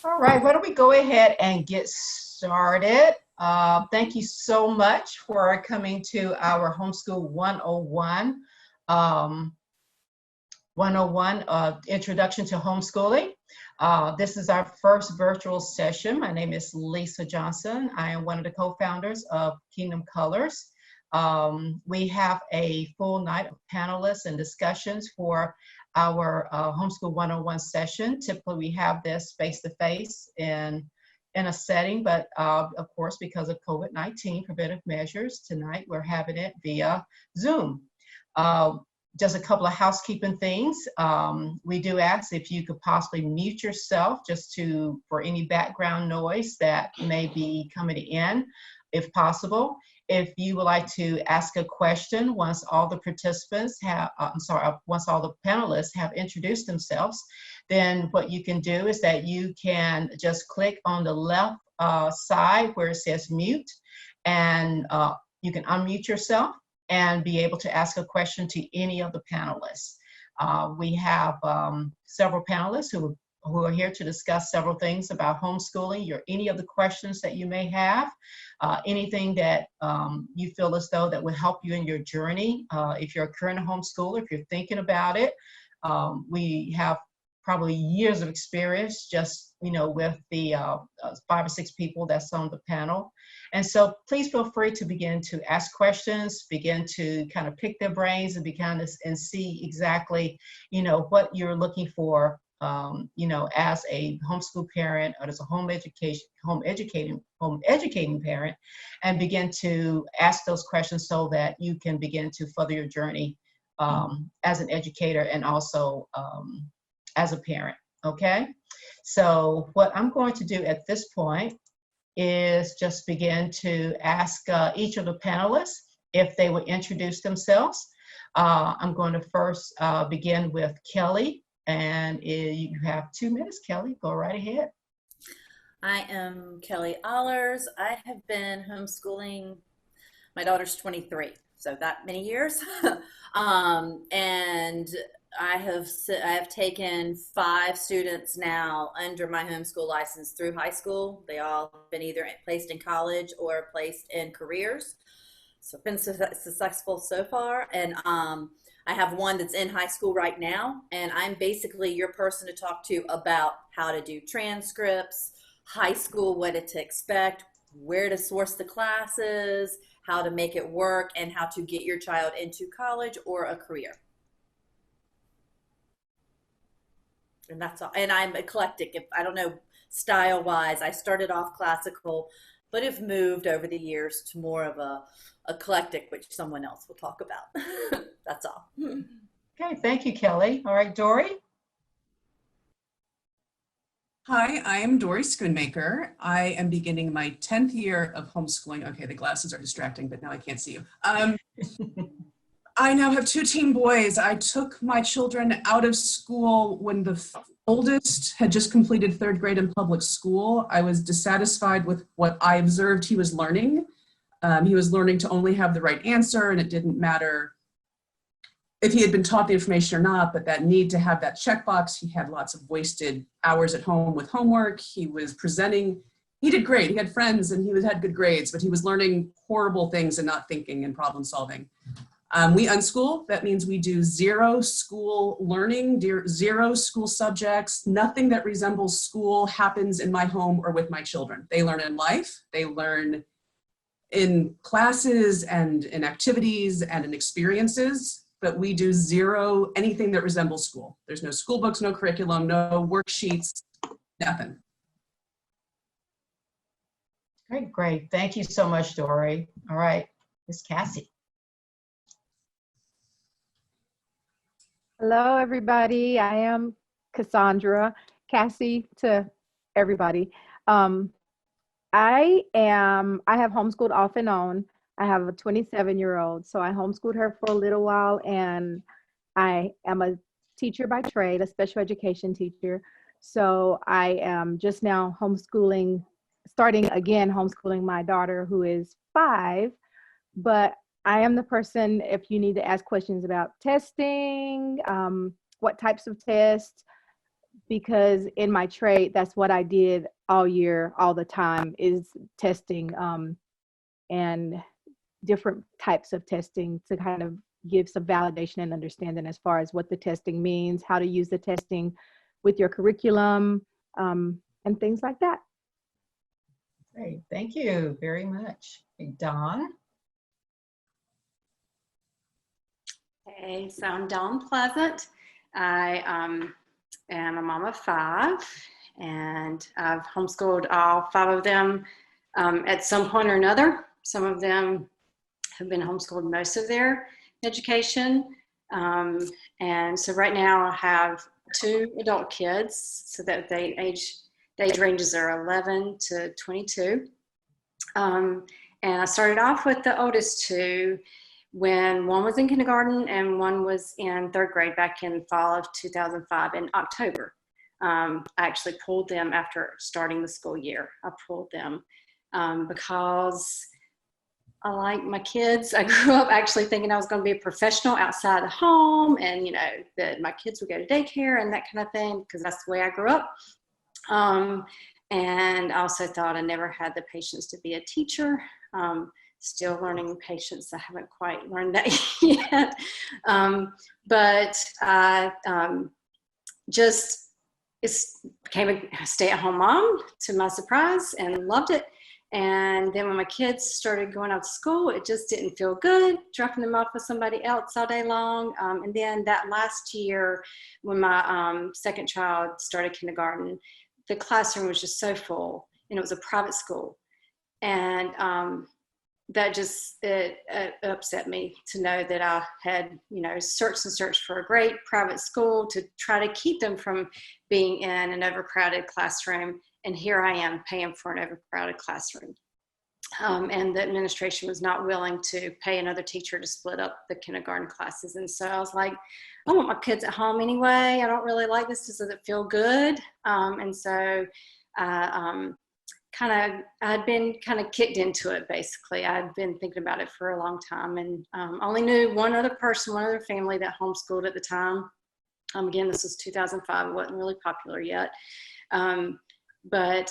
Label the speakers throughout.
Speaker 1: All right, why don't we go ahead and get started? Thank you so much for coming to our Homeschool 101, 101 Introduction to Homeschooling. This is our first virtual session. My name is Lisa Johnson. I am one of the co-founders of Kingdom Colors. We have a full night of panelists and discussions for our Homeschool 101 session. Typically, we have this face-to-face in a setting, but of course, because of COVID-19 preventive measures, tonight we're having it via Zoom. Just a couple of housekeeping things. We do ask if you could possibly mute yourself for any background noise that may be coming in, if possible. If you would like to ask a question once all the participants have, once all the panelists have introduced themselves, then what you can do is that you can just click on the left side where it says mute, and you can unmute yourself and be able to ask a question to any of the panelists. We have several panelists who are here to discuss several things about homeschooling, any of the questions that you may have, anything that you feel as though that would help you in your journey. If you're a current homeschooler, if you're thinking about it, we have probably years of experience just, with the 5 or 6 people that's on the panel. And so please feel free to begin to ask questions, begin to kind of pick their brains and see exactly, what you're looking for, as a homeschool parent or as a home educating parent, and begin to ask those questions so that you can begin to further your journey as an educator and also as a parent, okay? So what I'm going to do at this point is just begin to ask each of the panelists if they would introduce themselves. I'm going to first begin with Kelly, and you have 2 minutes, Kelly. Go right ahead.
Speaker 2: I am Kelly Allers. I have been homeschooling, my daughter's 23, so that many years. And I have taken 5 students now under my homeschool license through high school. They all have been either placed in college or placed in careers. So I've been successful so far. And I have one that's in high school right now, and I'm basically your person to talk to about how to do transcripts, high school, what to expect, where to source the classes, how to make it work, and how to get your child into college or a career. And that's all. And I'm eclectic. If I don't know, style wise, I started off classical, but have moved over the years to more of a eclectic, which someone else will talk about. That's all.
Speaker 1: Okay, thank you, Kelly. All right, Dory.
Speaker 3: Hi, I am Dory Schoonmaker. I am beginning my 10th year of homeschooling. Okay, the glasses are distracting, but now I can't see you. I now have 2 teen boys. I took my children out of school when the oldest had just completed 3rd grade in public school. I was dissatisfied with what I observed he was learning. He was learning to only have the right answer, and it didn't matter if he had been taught the information or not, but that need to have that checkbox. He had lots of wasted hours at home with homework. He was presenting. He did great. He had friends and he had good grades, but he was learning horrible things and not thinking and problem solving. We unschool. That means we do 0 school learning, 0 school subjects. Nothing that resembles school happens in my home or with my children. They learn in life. They learn in classes and in activities and in experiences, but we do 0 anything that resembles school. There's no school books, no curriculum, no worksheets, nothing.
Speaker 1: Great. Thank you so much, Dory. All right, Miss Cassie.
Speaker 4: Hello, everybody. I am Cassandra, Cassie to everybody. I have homeschooled off and on. I have a 27-year-old, so I homeschooled her for a little while, and I am a teacher by trade, a special education teacher. So I am just now starting again homeschooling my daughter, who is 5, but I am the person, if you need to ask questions about testing, what types of tests, because in my trade, that's what I did all year, all the time, is testing, and different types of testing to kind of give some validation and understanding as far as what the testing means, how to use the testing with your curriculum, and things like that.
Speaker 1: Great, thank you very much. Hey, Dawn?
Speaker 5: Hey, so I'm Dawn Pleasant. I am a mom of 5, and I've homeschooled all 5 of them at some point or another. Some of them have been homeschooled most of their education. And so right now I have 2 adult kids, so that the age ranges are 11 to 22. And I started off with the oldest 2 when one was in kindergarten and one was in 3rd grade back in fall of 2005 in October. I actually pulled them after starting the school year. I pulled them because I like my kids. I grew up actually thinking I was going to be a professional outside the home, and you know that my kids would go to daycare and that kind of thing, because that's the way I grew up. And I also thought I never had the patience to be a teacher. Still learning patience. I haven't quite learned that yet. But I just became a stay-at-home mom to my surprise, and loved it. And then when my kids started going out to school, it just didn't feel good, dropping them off with somebody else all day long. And then that last year, when my second child started kindergarten, the classroom was just so full, and it was a private school. And that just, it upset me to know that I had, you know, searched and searched for a great private school to try to keep them from being in an overcrowded classroom. And here I am paying for an overcrowded classroom. And the administration was not willing to pay another teacher to split up the kindergarten classes. And so I was like, I want my kids at home anyway. I don't really like this. Does it feel good? And so I had been kind of kicked into it, basically. I'd been thinking about it for a long time, and only knew one other person, one other family that homeschooled at the time. Again, this was 2005. It wasn't really popular yet. But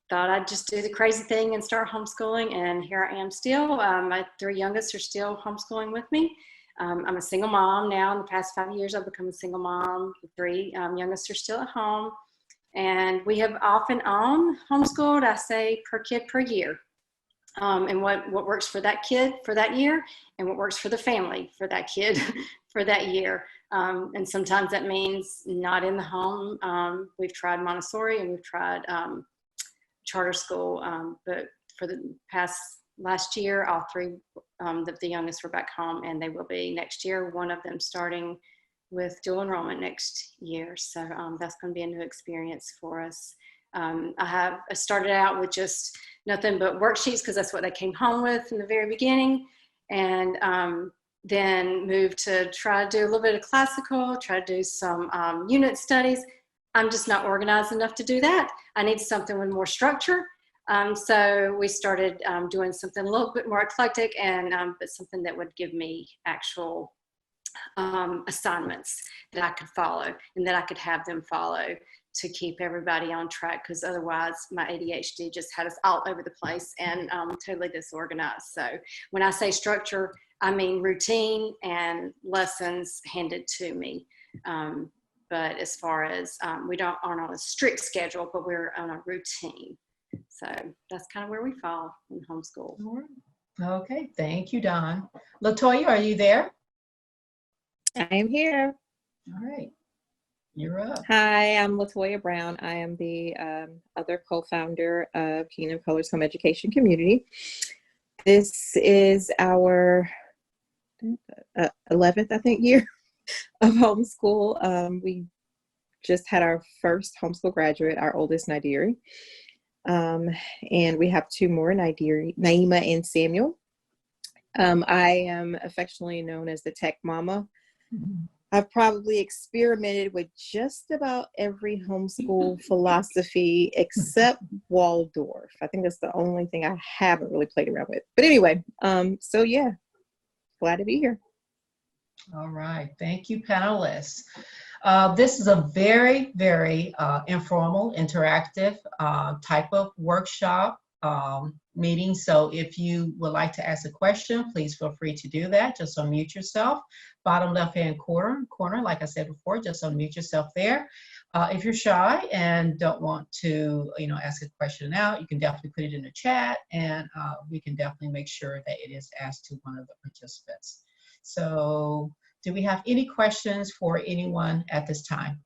Speaker 5: thought I'd just do the crazy thing and start homeschooling, and here I am still. My 3 youngest are still homeschooling with me. I'm a single mom now. In the past 5 years, I've become a single mom. The 3 youngest are still at home. And we have off and on homeschooled, I say, per kid per year. And what works for that kid for that year, and what works for the family for that kid for that year. And sometimes that means not in the home. We've tried Montessori, and we've tried charter school. But for the last year, all 3 of the youngest were back home, and they will be next year. One of them starting with dual enrollment next year. So that's going to be a new experience for us. I started out with just nothing but worksheets, because that's what they came home with in the very beginning. And then moved to try to do a little bit of classical, try to do some unit studies. I'm just not organized enough to do that. I need something with more structure. So we started doing something a little bit more eclectic, and but something that would give me actual assignments that I could follow, and that I could have them follow, to keep everybody on track, because otherwise my ADHD just had us all over the place and totally disorganized. So when I say structure, I mean routine and lessons handed to me. But as far as we aren't on a strict schedule, but we're on a routine. So that's kind of where we fall in homeschool.
Speaker 1: Okay, thank you, Dawn. LaToya, are you there?
Speaker 6: I am here.
Speaker 1: All right, you're up.
Speaker 6: Hi, I'm LaToya Brown. I am the other co-founder of Kingdom Colors Home Education Community. This is our 11th, I think, year of homeschool. We just had our first homeschool graduate, our oldest, Nadiri. And we have 2 more, Naima and Samuel. I am affectionately known as the Tech Mama. I've probably experimented with just about every homeschool philosophy except Waldorf. I think that's the only thing I haven't really played around with. But anyway, so yeah, glad to be here.
Speaker 1: All right, thank you, panelists. This is a very, very informal, interactive type of workshop meeting. So if you would like to ask a question, please feel free to do that. Just unmute yourself. Bottom left-hand corner, like I said before, just unmute yourself there. If you're shy and don't want to, ask a question out, you can definitely put it in the chat, and we can definitely make sure that it is asked to one of the participants. So, do we have any questions for anyone at this time?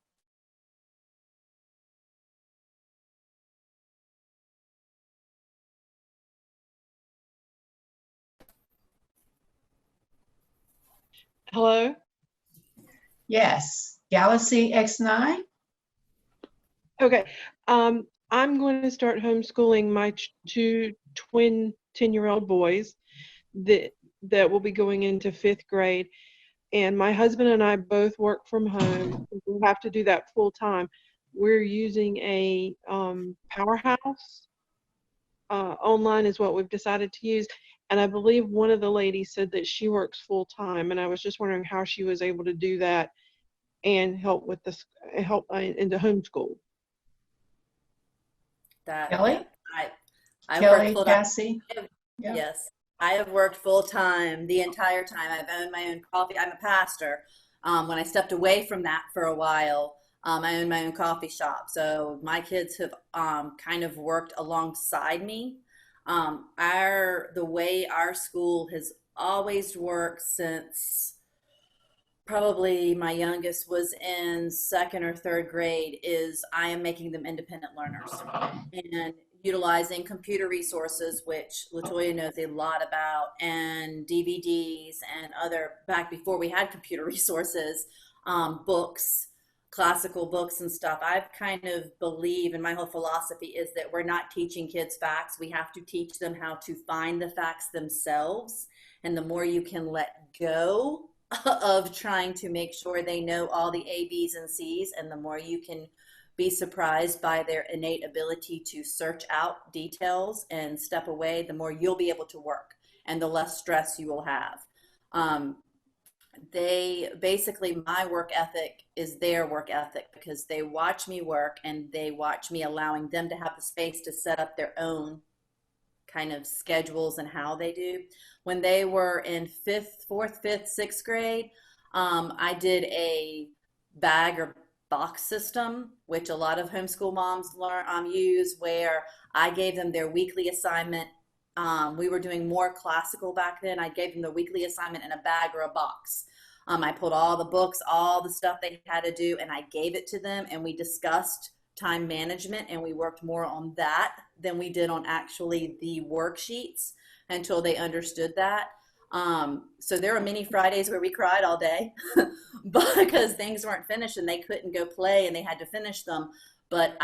Speaker 7: Hello?
Speaker 1: Yes, Galaxy X9.
Speaker 7: Okay. I'm going to start homeschooling my two twin 10-year-old boys that will be going into 5th grade. And my husband and I both work from home. We have to do that full time. We're using a Powerhouse. Online is what we've decided to use. And I believe one of the ladies said that she works full time. And I was just wondering how she was able to do that and help with this, help into homeschool.
Speaker 1: Kelly?
Speaker 2: I
Speaker 1: Kelly,
Speaker 2: worked full time.
Speaker 1: Cassie? Yeah.
Speaker 2: Yes, I have worked full time the entire time. I've owned my own coffee. I'm a pastor. When I stepped away from that for a while, I owned my own coffee shop. So my kids have kind of worked alongside me. The way our school has always worked since probably my youngest was in 2nd or 3rd grade is I am making them independent learners and utilizing computer resources, which Latoya knows a lot about, and DVDs and other, back before we had computer resources, books, classical books and stuff. I've kind of believe, and my whole philosophy is that we're not teaching kids facts. We have to teach them how to find the facts themselves. And the more you can let go of trying to make sure they know all the A, B's, and C's, and the more you can be surprised by their innate ability to search out details and step away, the more you'll be able to work and the less stress you will have. They basically, my work ethic is their work ethic because they watch me work and they watch me allowing them to have the space to set up their own kind of schedules and how they do. When they were in 4th, 5th, 6th grade, I did a bag or box system, which a lot of homeschool moms use, where I gave them their weekly assignment. We were doing more classical back then. I gave them the weekly assignment in a bag or a box. I pulled all the books, all the stuff they had to do, and I gave it to them, and we discussed time management, and we worked more on that than we did on actually the worksheets until they understood that. So there were many Fridays where we cried all day because things weren't finished and they couldn't go play and they had to finish them. But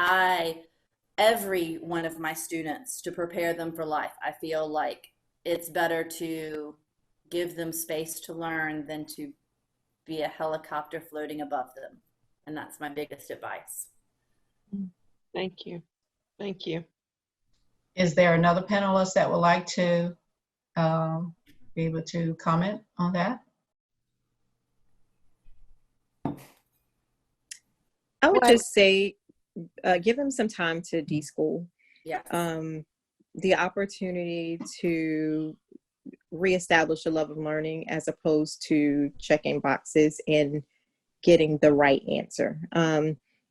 Speaker 2: every one of my students, to prepare them for life, I feel like it's better to give them space to learn than to be a helicopter floating above them. And that's my biggest advice.
Speaker 7: Thank you. Thank you.
Speaker 1: Is there another panelist that would like to be able to comment on that?
Speaker 6: I would just say, give them some time to deschool.
Speaker 2: Yeah.
Speaker 6: The opportunity to reestablish a love of learning as opposed to checking boxes and getting the right answer.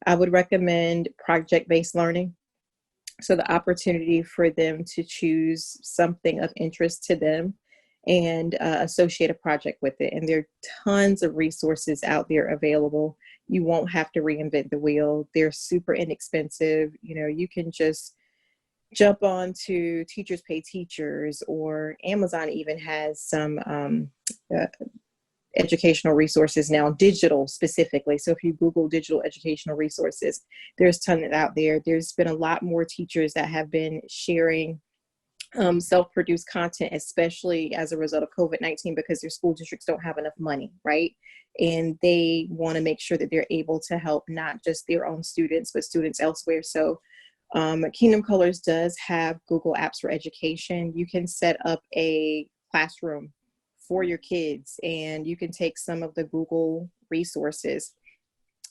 Speaker 6: I would recommend project-based learning. So the opportunity for them to choose something of interest to them and associate a project with it. And there are tons of resources out there available. You won't have to reinvent the wheel. They're super inexpensive. You can just jump on to Teachers Pay Teachers, or Amazon even has some educational resources now, digital specifically. So if you Google digital educational resources, there's tons out there. There's been a lot more teachers that have been sharing self-produced content, especially as a result of COVID-19, because their school districts don't have enough money, right? And they want to make sure that they're able to help not just their own students, but students elsewhere. So Kingdom Colors does have Google Apps for Education. You can set up a classroom for your kids, and you can take some of the Google resources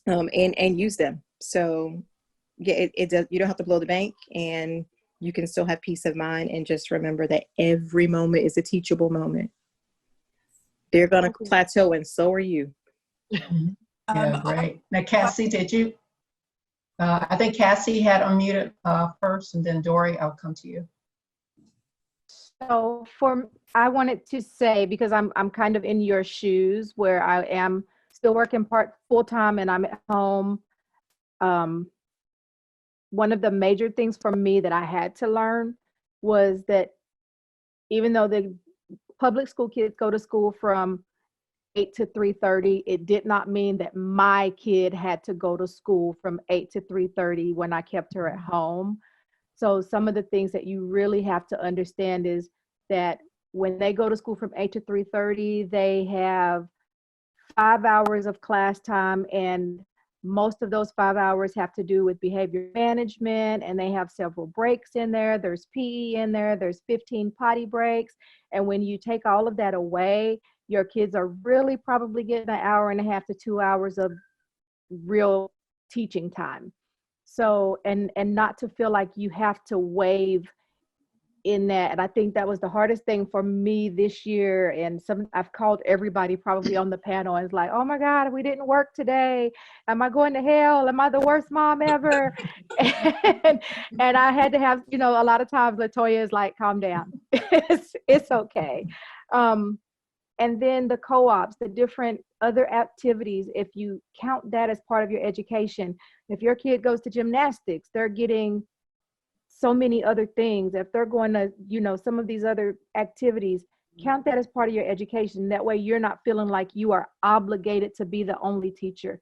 Speaker 6: and use them. So yeah, it does, you don't have to blow the bank, and you can still have peace of mind, and just remember that every moment is a teachable moment. They're going to plateau, and so are you.
Speaker 1: Yeah, great. Now, Cassie, did you? I think Cassie had unmuted first, and then Dory, I'll come to you.
Speaker 4: So I wanted to say, because I'm kind of in your shoes where I am still working full time and I'm at home. One of the major things for me that I had to learn was that even though the public school kids go to school from 8 to 3:30, it did not mean that my kid had to go to school from 8 to 3:30 when I kept her at home. So some of the things that you really have to understand is that when they go to school from 8 to 3:30, they have 5 hours of class time, and most of those 5 hours have to do with behavior management, and they have several breaks in there. There's PE in there, there's 15 potty breaks. And when you take all of that away, your kids are really probably getting an hour and a half to 2 hours of real teaching time. So, and not to feel like you have to waive in that. And I think that was the hardest thing for me this year. And I've called everybody probably on the panel and it's like, oh my God, we didn't work today. Am I going to hell? Am I the worst mom ever? and I had to have, a lot of times Latoya is like, calm down. it's okay. And then the co-ops, the different other activities, if you count that as part of your education, if your kid goes to gymnastics, they're getting so many other things. If they're going to, some of these other activities, count that as part of your education. That way you're not feeling like you are obligated to be the only teacher.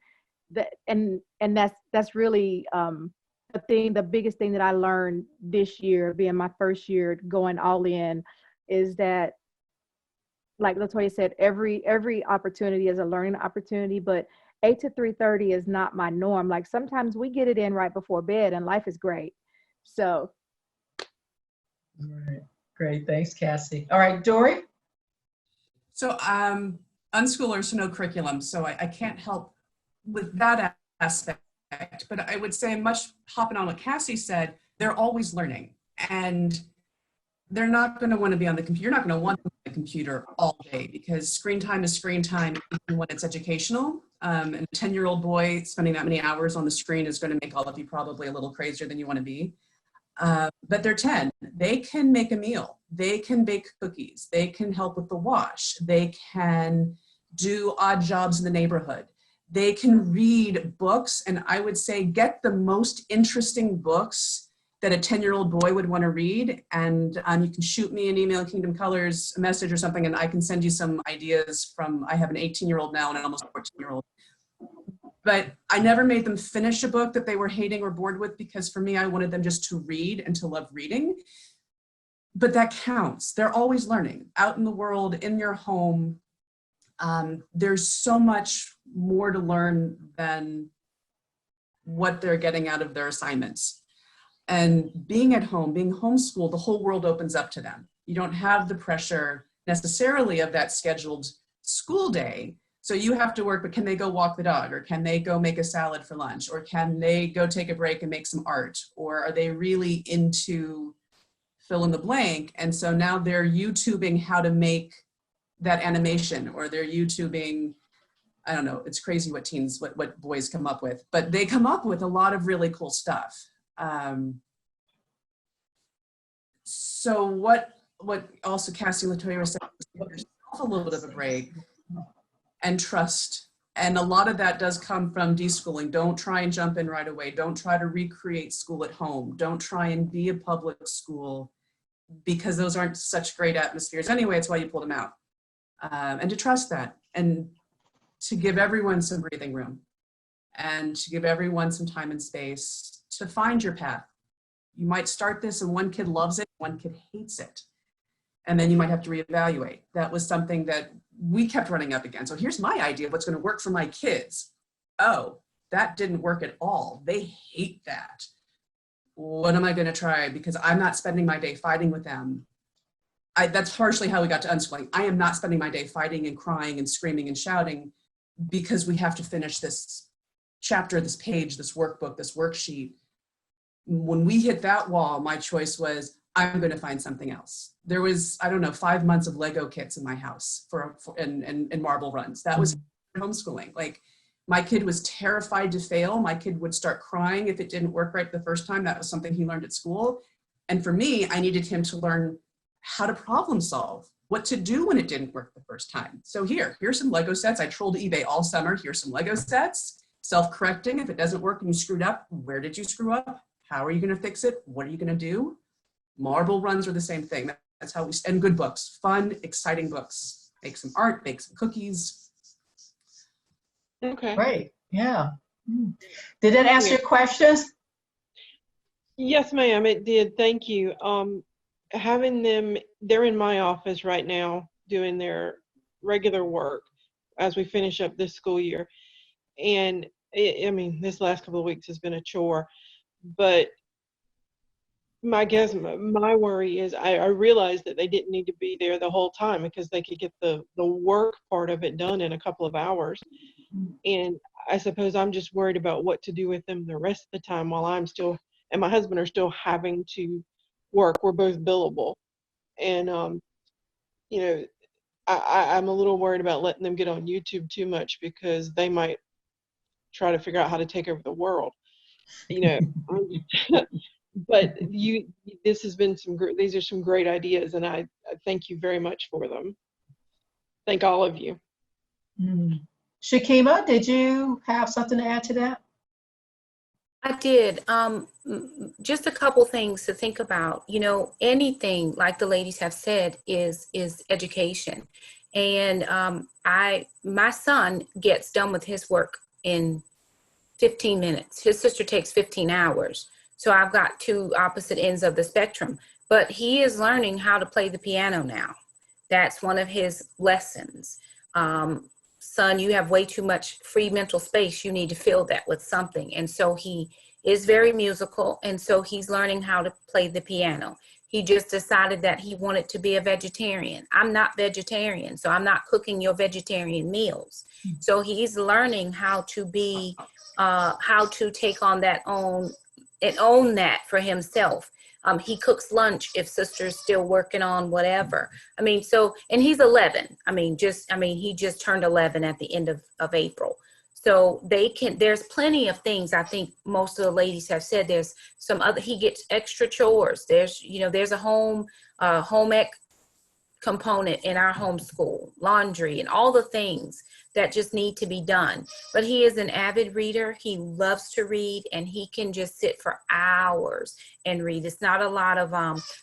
Speaker 4: And that's really the biggest thing that I learned this year, being my first year going all in, is that, like Latoya said, every opportunity is a learning opportunity, but 8 to 3:30 is not my norm. Like sometimes we get it in right before bed and life is great. So.
Speaker 1: All right, great. Thanks, Cassie. All right, Dory.
Speaker 3: So unschoolers, so no curriculum. So I can't help with that aspect, but I would say, much hopping on what Cassie said, they're always learning, and they're not going to want to be on the computer. You're not going to want them on the computer all day, because screen time is screen time even when it's educational. And a 10-year-old boy spending that many hours on the screen is going to make all of you probably a little crazier than you want to be. But they're 10. They can make a meal. They can bake cookies. They can help with the wash. They can do odd jobs in the neighborhood. They can read books. And I would say get the most interesting books that a 10-year-old boy would want to read. And you can shoot me an email, Kingdom Colors, a message or something, and I can send you some ideas from, I have an 18-year-old now and an almost 14-year-old. But I never made them finish a book that they were hating or bored with, because for me, I wanted them just to read and to love reading. But that counts. They're always learning. Out in the world, in your home, there's so much more to learn than what they're getting out of their assignments. And being at home, being homeschooled, the whole world opens up to them. You don't have the pressure necessarily of that scheduled school day. So you have to work, but can they go walk the dog? Or can they go make a salad for lunch? Or can they go take a break and make some art? Or are they really into fill in the blank? And so now they're YouTubing how to make that animation, or they're YouTubing, I don't know, it's crazy what teens, what boys come up with, but they come up with a lot of really cool stuff. So what also Cassie and Latoya were saying, give yourself a little bit of a break and trust. And a lot of that does come from deschooling. Don't try and jump in right away. Don't try to recreate school at home. Don't try and be a public school, because those aren't such great atmospheres anyway. It's why you pulled them out. And to trust that, and to give everyone some breathing room, and to give everyone some time and space to find your path. You might start this and one kid loves it, one kid hates it. And then you might have to reevaluate. That was something that we kept running up against. So here's my idea of what's going to work for my kids. Oh, that didn't work at all. They hate that. What am I going to try? Because I'm not spending my day fighting with them. That's partially how we got to unschooling. I am not spending my day fighting and crying and screaming and shouting, because we have to finish this chapter, this page, this workbook, this worksheet. When we hit that wall, my choice was, I'm going to find something else. There was, I don't know, 5 months of Lego kits in my house and marble runs. That was homeschooling. Like, my kid was terrified to fail. My kid would start crying if it didn't work right the first time. That was something he learned at school. And for me, I needed him to learn how to problem solve, what to do when it didn't work the first time. So here's some Lego sets. I trolled eBay all summer. Here's some Lego sets, self-correcting. If it doesn't work and you screwed up, where did you screw up? How are you going to fix it? What are you going to do? Marble runs are the same thing. That's how and good books, fun, exciting books. Make some art, make some cookies.
Speaker 7: Okay.
Speaker 1: Great. Yeah. Did that answer your questions?
Speaker 7: Yes, ma'am, it did. Thank you. Having them, they're in my office right now doing their regular work as we finish up this school year. And I mean, this last couple of weeks has been a chore, but my worry is I realized that they didn't need to be there the whole time because they could get the work part of it done in a couple of hours. And I suppose I'm just worried about what to do with them the rest of the time while I'm still, and my husband are still having to work. We're both billable. And, you know, I'm a little worried about letting them get on YouTube too much because they might try to figure out how to take over the world. You know, but this has been these are some great ideas, and I thank you very much for them. Thank all of you.
Speaker 1: Shakima, did you have something to add to that?
Speaker 8: I did. Just a couple things to think about. You know, anything, like the ladies have said, is education. And my son gets done with his work in 15 minutes. His sister takes 15 hours. So I've got two opposite ends of the spectrum. But he is learning how to play the piano now. That's one of his lessons. Son, you have way too much free mental space. You need to fill that with something. And so he is very musical. And so he's learning how to play the piano. He just decided that he wanted to be a vegetarian. I'm not vegetarian, so I'm not cooking your vegetarian meals. So he's learning how to be, how to take on that and own that for himself. He cooks lunch if sister's still working on whatever. I mean, so, and he's 11. He just turned 11 at the end of April. So there's plenty of things. I think most of the ladies have said there's some other, he gets extra chores. There's a home ec component in our homeschool, laundry and all the things that just need to be done. But he is an avid reader. He loves to read, and he can just sit for hours and read. It's not a lot of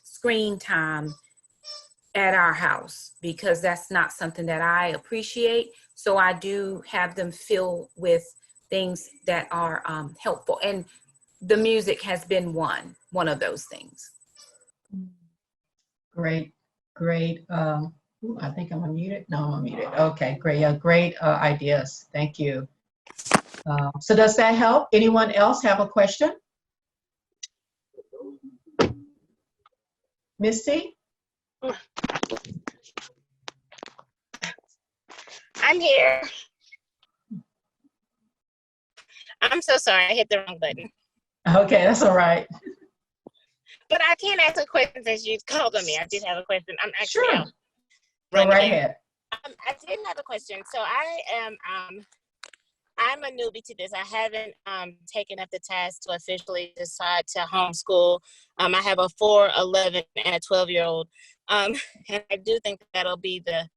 Speaker 8: screen time at our house because that's not something that I appreciate. So I do have them fill with things that are helpful. And the music has been one of those things.
Speaker 1: Great. I think I'm unmuted. No, I'm unmuted. Okay, great. Yeah, great ideas. Thank you. So does that help? Anyone else have a question? Misty?
Speaker 9: I'm here. I'm so sorry. I hit the wrong button.
Speaker 1: Okay, that's all right.
Speaker 9: But I can't ask a question since you called on me. I did have a question. I'm actually
Speaker 1: Sure.
Speaker 9: out.
Speaker 1: Go right ahead.
Speaker 9: I did have a question. So I am I'm a newbie to this. I haven't taken up the task to officially decide to homeschool. I have a 4, 11, and a 12-year-old. And I do think that'll be the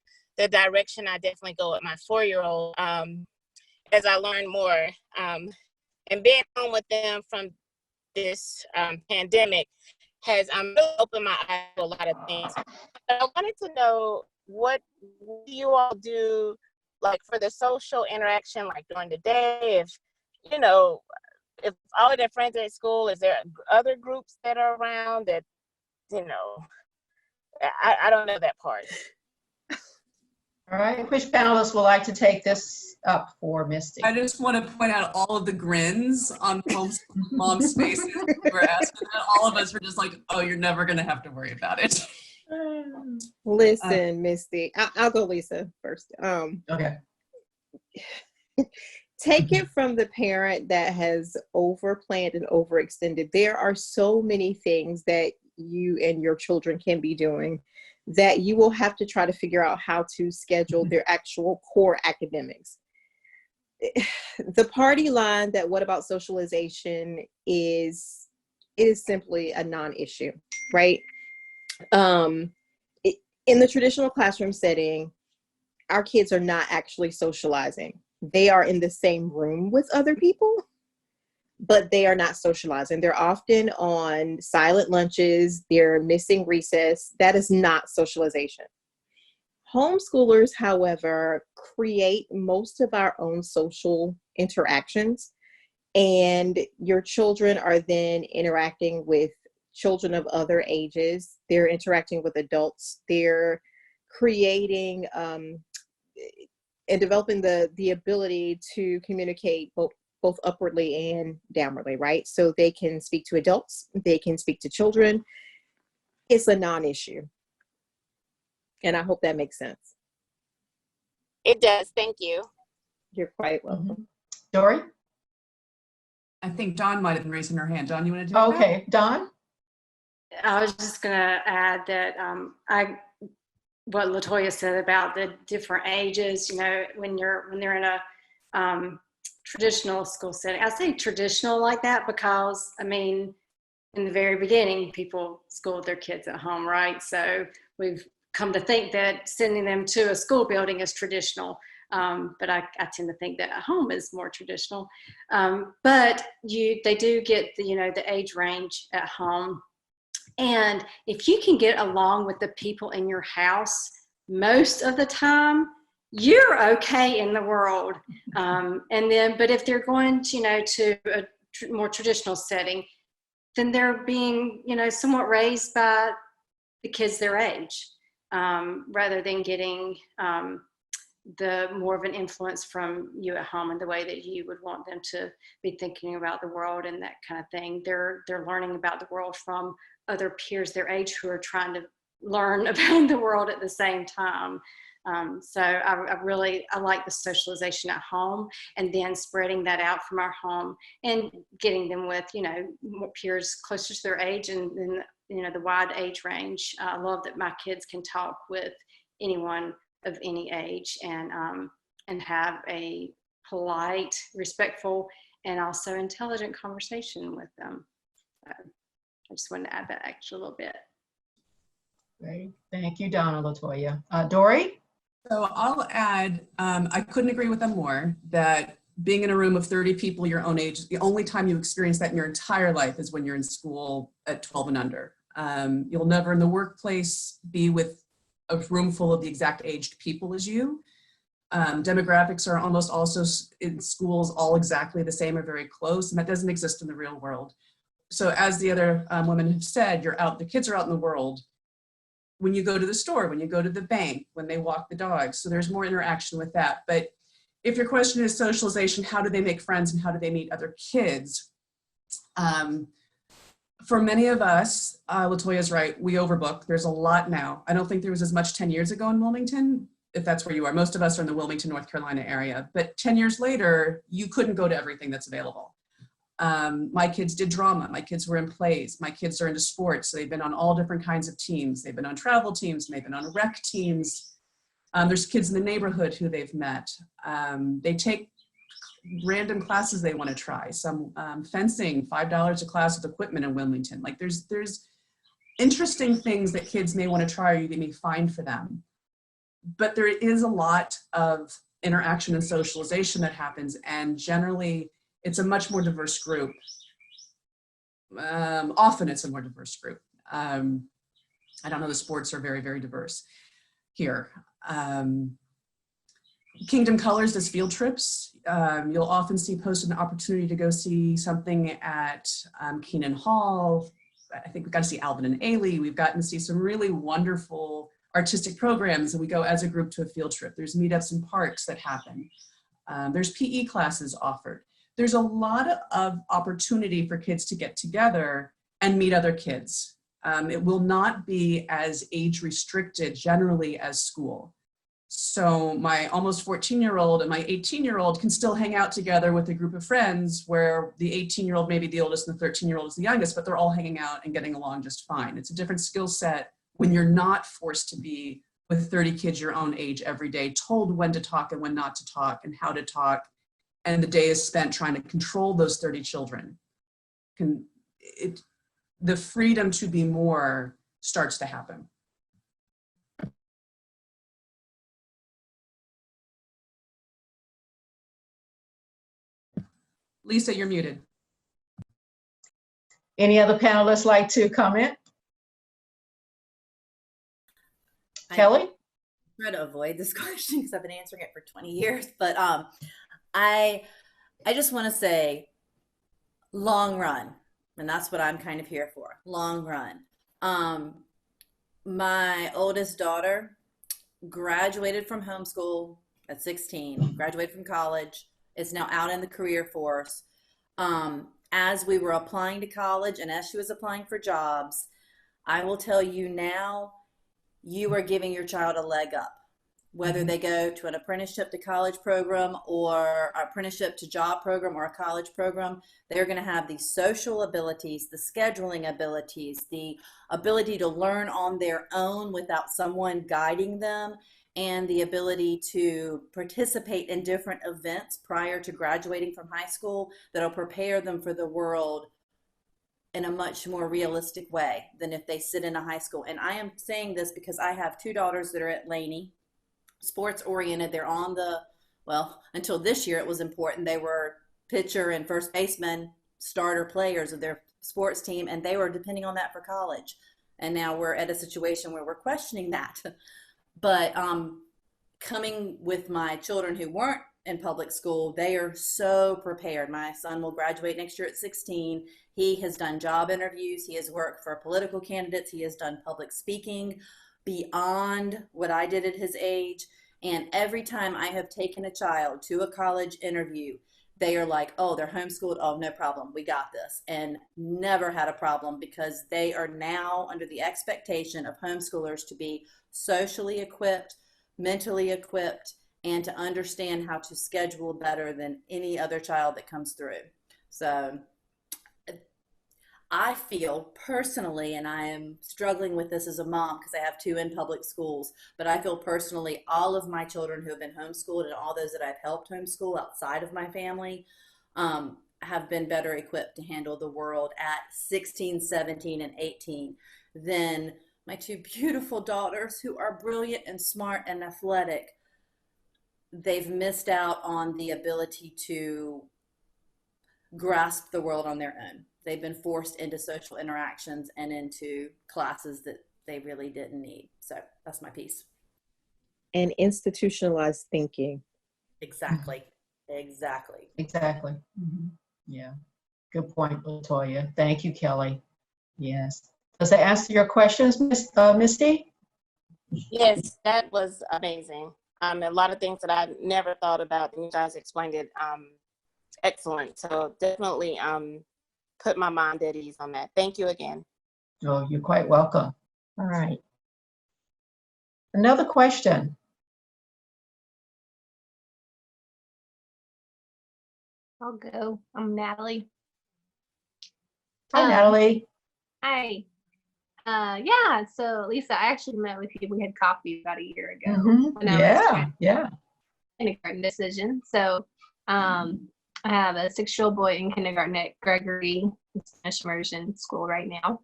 Speaker 9: direction I definitely go with my 4-year-old as I learn more. And being home with them from this pandemic has really opened my eyes to a lot of things. But I wanted to know, what do you all do, like for the social interaction, like during the day? If all of their friends are at school, is there other groups that are around that, I don't know that part.
Speaker 1: All right, which panelists would like to take this up for Misty?
Speaker 3: I just want to point out all of the grins on Homeschool Mom's faces. We're asking that. All of us were just like, oh, you're never going to have to worry about it.
Speaker 6: Listen, Misty, I'll go Lisa first.
Speaker 1: Okay.
Speaker 6: take it from the parent that has overplanned and overextended. There are so many things that you and your children can be doing that you will have to try to figure out how to schedule their actual core academics. The party line that what about socialization is simply a non-issue, right? In the traditional classroom setting, our kids are not actually socializing. They are in the same room with other people, but they are not socializing. They're often on silent lunches. They're missing recess. That is not socialization. Homeschoolers, however, create most of our own social interactions, and your children are then interacting with children of other ages. They're interacting with adults. They're creating and developing the ability to communicate both upwardly and downwardly, right? So they can speak to adults, they can speak to children. It's a non-issue. And I hope that makes sense.
Speaker 9: It does. Thank you.
Speaker 6: You're quite welcome.
Speaker 1: Dory?
Speaker 3: I think Dawn might have been raising her hand. Dawn, you want to take that?
Speaker 1: Okay, Dawn?
Speaker 5: I was just going to add that what LaToya said about the different ages, you know, when they're in a traditional school setting. I say traditional like that because, I mean, in the very beginning, people schooled their kids at home, right? So we've come to think that sending them to a school building is traditional. But I tend to think that at home is more traditional. But they do get the age range at home. And if you can get along with the people in your house most of the time, you're okay in the world. But if they're going to a more traditional setting, then they're being, somewhat raised by the kids their age, rather than getting the more of an influence from you at home and the way that you would want them to be thinking about the world and that kind of thing. They're learning about the world from other peers their age who are trying to learn about the world at the same time. So I like the socialization at home and then spreading that out from our home and getting them with, more peers closer to their age and then, the wide age range. I love that my kids can talk with anyone of any age and have a polite, respectful, and also intelligent conversation with them. So I just wanted to add that extra little bit.
Speaker 1: Great. Thank you, Donna LaToya. Dory?
Speaker 3: So I'll add, I couldn't agree with them more, that being in a room of 30 people your own age, the only time you experience that in your entire life is when you're in school at 12 and under. You'll never in the workplace be with a room full of the exact aged people as you. Demographics are almost also in schools all exactly the same or very close, and that doesn't exist in the real world. So as the other women have said, the kids are out in the world. When you go to the store, when you go to the bank, when they walk the dogs. So there's more interaction with that. But if your question is socialization, how do they make friends and how do they meet other kids? For many of us, LaToya's right, we overbook. There's a lot now. I don't think there was as much 10 years ago in Wilmington, if that's where you are. Most of us are in the Wilmington, North Carolina area. But 10 years later, you couldn't go to everything that's available. My kids did drama. My kids were in plays. My kids are into sports. So they've been on all different kinds of teams. They've been on travel teams, and they've been on rec teams. There's kids in the neighborhood who they've met. They take random classes they want to try. Some fencing, $5 a class with equipment in Wilmington. Like there's interesting things that kids may want to try or they may find for them. But there is a lot of interaction and socialization that happens, and generally it's a much more diverse group. Often it's a more diverse group. I don't know, the sports are very, very diverse here. Kingdom Colors does field trips. You'll often see posted an opportunity to go see something at Keenan Hall. I think we got to see Alvin and Ailey. We've gotten to see some really wonderful artistic programs, and we go as a group to a field trip. There's meetups in parks that happen. There's PE classes offered. There's a lot of opportunity for kids to get together and meet other kids. It will not be as age restricted generally as school. So my almost 14-year-old and my 18-year-old can still hang out together with a group of friends where the 18-year-old may be the oldest and the 13-year-old is the youngest, but they're all hanging out and getting along just fine. It's a different skill set when you're not forced to be with 30 kids your own age every day, told when to talk and when not to talk and how to talk. And the day is spent trying to control those 30 children. The freedom to be more starts to happen. Lisa, you're muted.
Speaker 1: Any other panelists like to comment? Kelly?
Speaker 2: Try to avoid this question because I've been answering it for 20 years, but I just want to say long run, and that's what I'm kind of here for, long run. My oldest daughter graduated from homeschool at 16, graduated from college, is now out in the career force. As we were applying to college and as she was applying for jobs, I will tell you now, you are giving your child a leg up. Whether they go to an apprenticeship to college program or apprenticeship to job program or a college program, they're going to have the social abilities, the scheduling abilities, the ability to learn on their own without someone guiding them, and the ability to participate in different events prior to graduating from high school that'll prepare them for the world in a much more realistic way than if they sit in a high school. And I am saying this because I have two daughters that are at Laney, sports oriented. They're on the, well, until this year it was important. They were pitcher and first baseman starter players of their sports team, and they were depending on that for college. And now we're at a situation where we're questioning that. But coming with my children who weren't in public school, they are so prepared. My son will graduate next year at 16. He has done job interviews. He has worked for political candidates. He has done public speaking beyond what I did at his age. And every time I have taken a child to a college interview, they are like, oh, they're homeschooled. Oh, no problem. We got this. And never had a problem because they are now under the expectation of homeschoolers to be socially equipped, mentally equipped, and to understand how to schedule better than any other child that comes through. So I feel personally, and I am struggling with this as a mom because I have two in public schools, but I feel personally all of my children who have been homeschooled and all those that I've helped homeschool outside of my family have been better equipped to handle the world at 16, 17, and 18 than my two beautiful daughters who are brilliant and smart and athletic. They've missed out on the ability to grasp the world on their own. They've been forced into social interactions and into classes that they really didn't need. So that's my piece.
Speaker 6: And institutionalized thinking.
Speaker 2: Exactly. Exactly.
Speaker 1: Exactly. Yeah. Good point, Latoya. Thank you, Kelly. Yes. Does that answer your questions, Misty?
Speaker 9: Yes, that was amazing. A lot of things that I never thought about, and you guys explained it excellent. So definitely put my mind at ease on that. Thank you again.
Speaker 1: Oh, you're quite welcome. All right. Another question.
Speaker 10: I'll go. I'm Natalie.
Speaker 1: Hi, Natalie.
Speaker 10: Hi. Yeah, so Lisa, I actually met with you. We had coffee about a year ago. When I was kindergarten decision. So I have a 6-year-old boy in kindergarten at Gregory Spanish immersion school right now.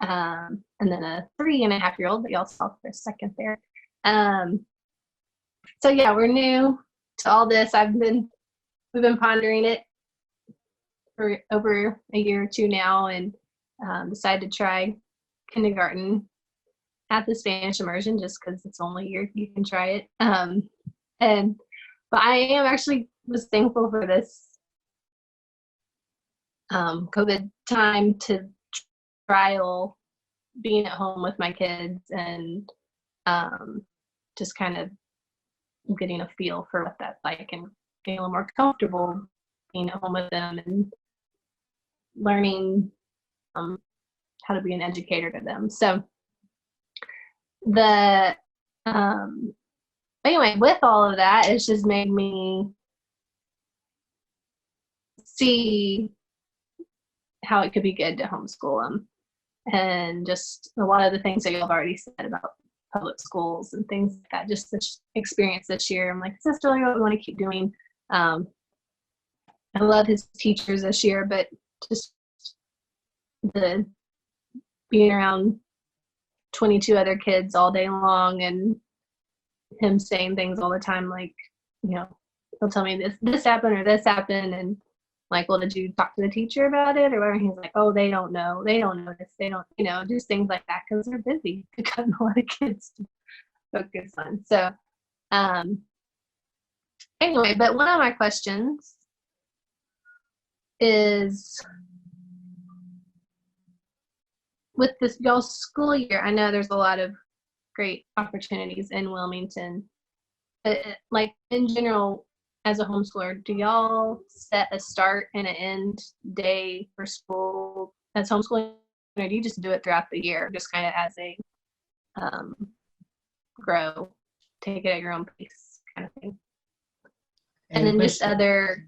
Speaker 10: And then a 3.5-year-old that y'all saw for a second there. So yeah, we're new to all this. We've been pondering it for over a year or two now, and decided to try kindergarten at the Spanish immersion just because it's only a year you can try it. But I am actually was thankful for this COVID time to trial being at home with my kids and just kind of getting a feel for what that's like and getting a little more comfortable being at home with them and learning how to be an educator to them. So the anyway, with all of that, it's just made me see how it could be good to homeschool them, and just a lot of the things that you've already said about public schools and things like that. Just this experience this year, I'm like, is this really what we want to keep doing? I love his teachers this year, but just the being around 22 other kids all day long and him saying things all the time, like, you know, he'll tell me this happened or this happened, and like, well, did you talk to the teacher about it or whatever? He's like, oh, they don't know this, they don't, you know, just things like that, because they're busy. They've got a lot of kids to focus on. So anyway, but one of my questions is, with this y'all's school year, I know there's a lot of great opportunities in Wilmington. Like, in general, as a homeschooler, do y'all set a start and an end day for school as homeschooling, or do you just do it throughout the year, just kind of as a grow, take it at your own pace kind of thing? And then just other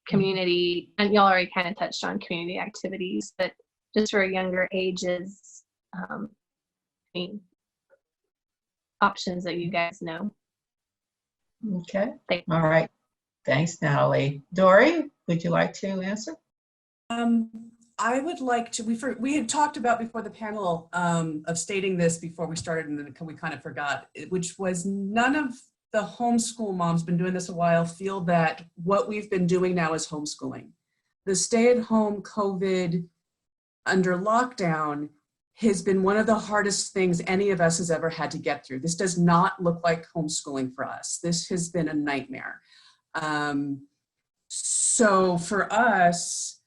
Speaker 10: community, and y'all already kind of touched on community activities, but just for younger ages, any options that you guys know?
Speaker 1: Okay. All right. Thanks, Natalie. Dory, would you like to answer?
Speaker 3: I would like to, we had talked about before the panel of stating this before we started, and then we kind of forgot, which was none of the homeschool moms, been doing this a while, feel that what we've been doing now is homeschooling. The stay-at-home COVID under lockdown has been one of the hardest things any of us has ever had to get through. This does not look like homeschooling for us. This has been a nightmare. So for us,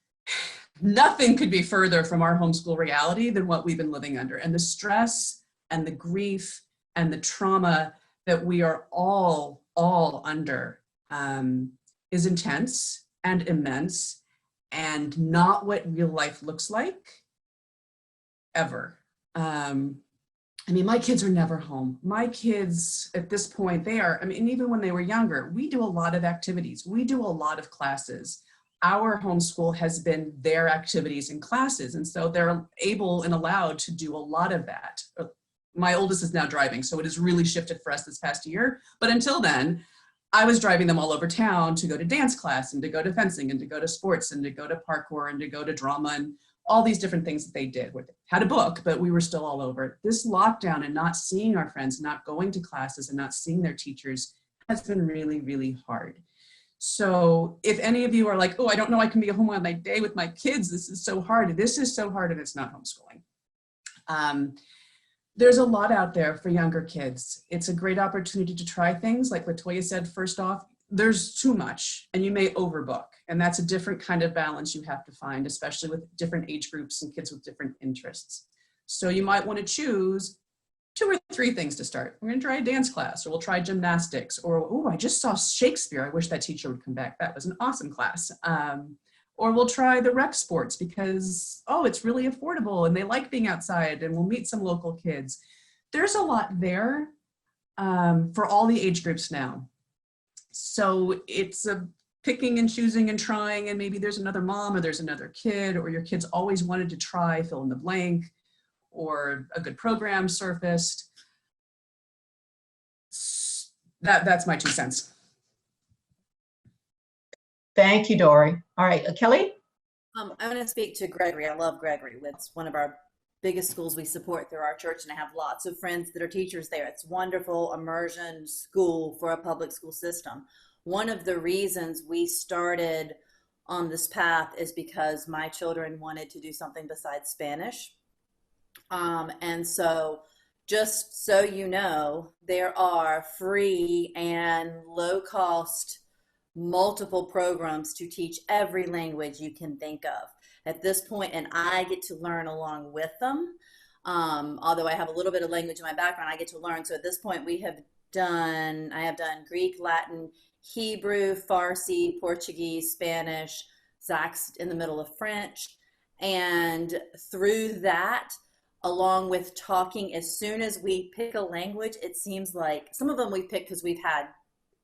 Speaker 3: nothing could be further from our homeschool reality than what we've been living under. And the stress and the grief and the trauma that we are all under is intense and immense, and not what real life looks like ever. I mean, my kids are never home. My kids at this point, they are, I mean, even when they were younger, we do a lot of activities. We do a lot of classes. Our homeschool has been their activities and classes. And so they're able and allowed to do a lot of that. My oldest is now driving, so it has really shifted for us this past year. But until then, I was driving them all over town to go to dance class and to go to fencing and to go to sports and to go to parkour and to go to drama and all these different things that they did. We had a book, but we were still all over it. This lockdown and not seeing our friends, not going to classes and not seeing their teachers has been really, really hard. So if any of you are like, oh, I don't know, I can be home on my day with my kids, this is so hard. This is so hard, and it's not homeschooling. There's a lot out there for younger kids. It's a great opportunity to try things. Like Latoya said, first off, there's too much and you may overbook. And that's a different kind of balance you have to find, especially with different age groups and kids with different interests. So you might want to choose 2 or 3 things to start. We're going to try a dance class, or we'll try gymnastics, or, oh, I just saw Shakespeare. I wish that teacher would come back. That was an awesome class. Or we'll try the rec sports because, oh, it's really affordable and they like being outside, and we'll meet some local kids. There's a lot there for all the age groups now. So it's a picking and choosing and trying, and maybe there's another mom or there's another kid, or your kids always wanted to try fill in the blank, or a good program surfaced. That's my 2 cents.
Speaker 1: Thank you, Dory. All right, Kelly?
Speaker 2: I'm going to speak to Gregory. I love Gregory. It's one of our biggest schools we support through our church, and I have lots of friends that are teachers there. It's wonderful immersion school for a public school system. One of the reasons we started on this path is because my children wanted to do something besides Spanish. And so just so you know, there are free and low-cost multiple programs to teach every language you can think of at this point, and I get to learn along with them. Although I have a little bit of language in my background, I get to learn. So at this point I have done Greek, Latin, Hebrew, Farsi, Portuguese, Spanish. Zach's in the middle of French. And through that, along with talking. As soon as we pick a language, it seems like some of them we pick because we've had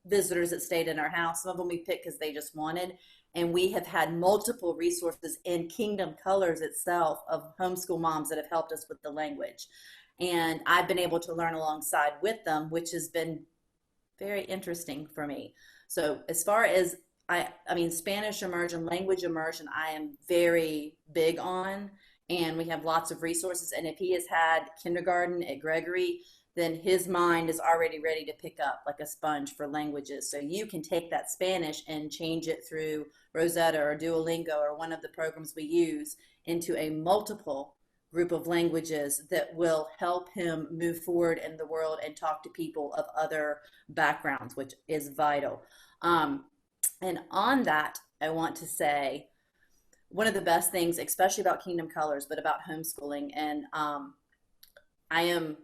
Speaker 2: visitors that stayed in our house. Some of them we picked because they just wanted. And we have had multiple resources in Kingdom Colors itself of homeschool moms that have helped us with the language. And I've been able to learn alongside with them, which has been very interesting for me. So as far as I mean, Spanish immersion, language immersion, I am very big on, and we have lots of resources. And if he has had kindergarten at Gregory, then his mind is already ready to pick up like a sponge for languages. So you can take that Spanish and change it through Rosetta or Duolingo or one of the programs we use into a multiple group of languages that will help him move forward in the world and talk to people of other backgrounds, which is vital. And on that, I want to say one of the best things, especially about Kingdom Colors, but about homeschooling, and I am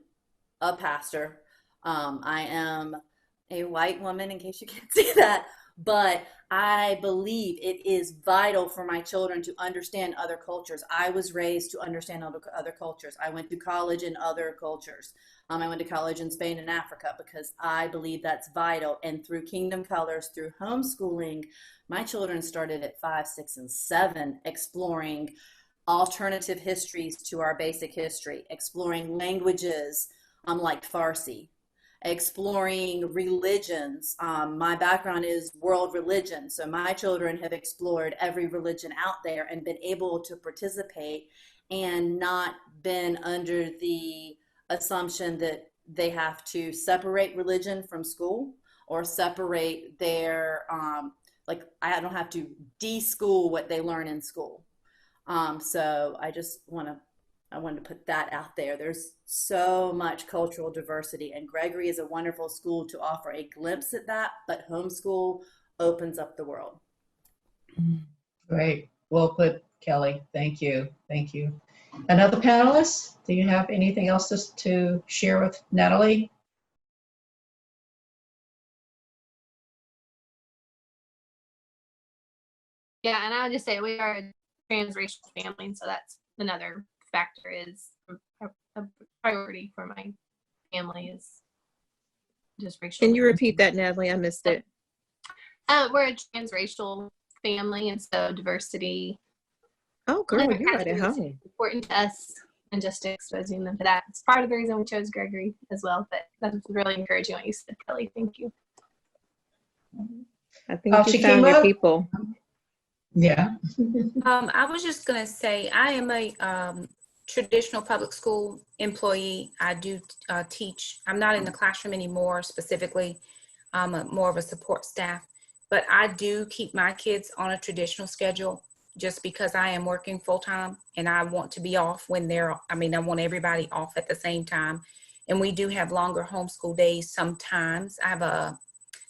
Speaker 2: a pastor. I am a white woman, in case you can't see that, but I believe it is vital for my children to understand other cultures. I was raised to understand other cultures. I went to college in other cultures. I went to college in Spain and Africa because I believe that's vital. And through Kingdom Colors, through homeschooling, my children started at 5, 6, and 7 exploring alternative histories to our basic history, exploring languages like Farsi, exploring religions. My background is world religion, so my children have explored every religion out there and been able to participate and not been under the assumption that they have to separate religion from school or separate their, like I don't have to de-school what they learn in school. So I just I wanted to put that out there. There's so much cultural diversity, and Gregory is a wonderful school to offer a glimpse at that, but homeschool opens up the world.
Speaker 1: Great. Well put, Kelly. Thank you. Thank you. Another panelist, do you have anything else to share with Natalie?
Speaker 10: Yeah, and I would just say we are a transracial family, and so that's another factor is a priority for my family is just racial.
Speaker 6: Can you repeat that, Natalie? I missed it.
Speaker 10: We're a transracial family, and so diversity.
Speaker 6: Oh, girl, you're right at home.
Speaker 10: Important to us, and just exposing them to that. It's part of the reason we chose Gregory as well. But that's really encouraging what you said, Kelly. Thank you.
Speaker 6: I think you found your people.
Speaker 1: Yeah.
Speaker 8: I was just going to say, I am a traditional public school employee. I do teach. I'm not in the classroom anymore specifically. I'm more of a support staff, but I do keep my kids on a traditional schedule just because I am working full time and I want to be off when I want everybody off at the same time. And we do have longer homeschool days sometimes. I have a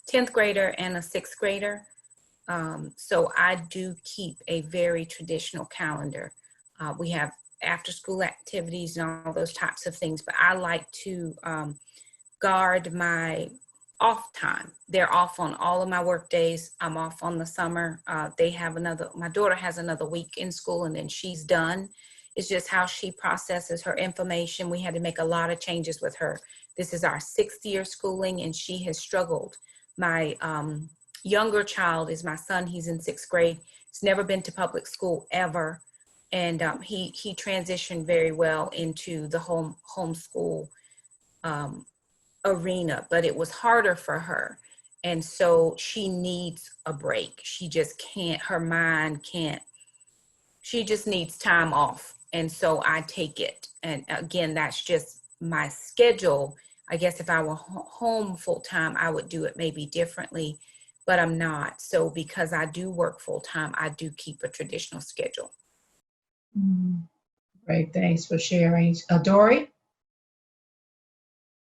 Speaker 8: 10th grader and a 6th grader. So I do keep a very traditional calendar. We have after school activities and all those types of things, but I like to guard my off time. They're off on all of my work days. I'm off on the summer. My daughter has another week in school and then she's done. It's just how she processes her information. We had to make a lot of changes with her. This is our 6th year schooling and she has struggled. My younger child is my son. He's in 6th grade. He's never been to public school ever. And he transitioned very well into the homeschool arena, but it was harder for her. And so she needs a break. She just can't, her mind can't, she just needs time off. And so I take it. And again, that's just my schedule. I guess if I were home full time, I would do it maybe differently, but I'm not. So because I do work full time, I do keep a traditional schedule.
Speaker 1: Great, thanks for sharing. Dory?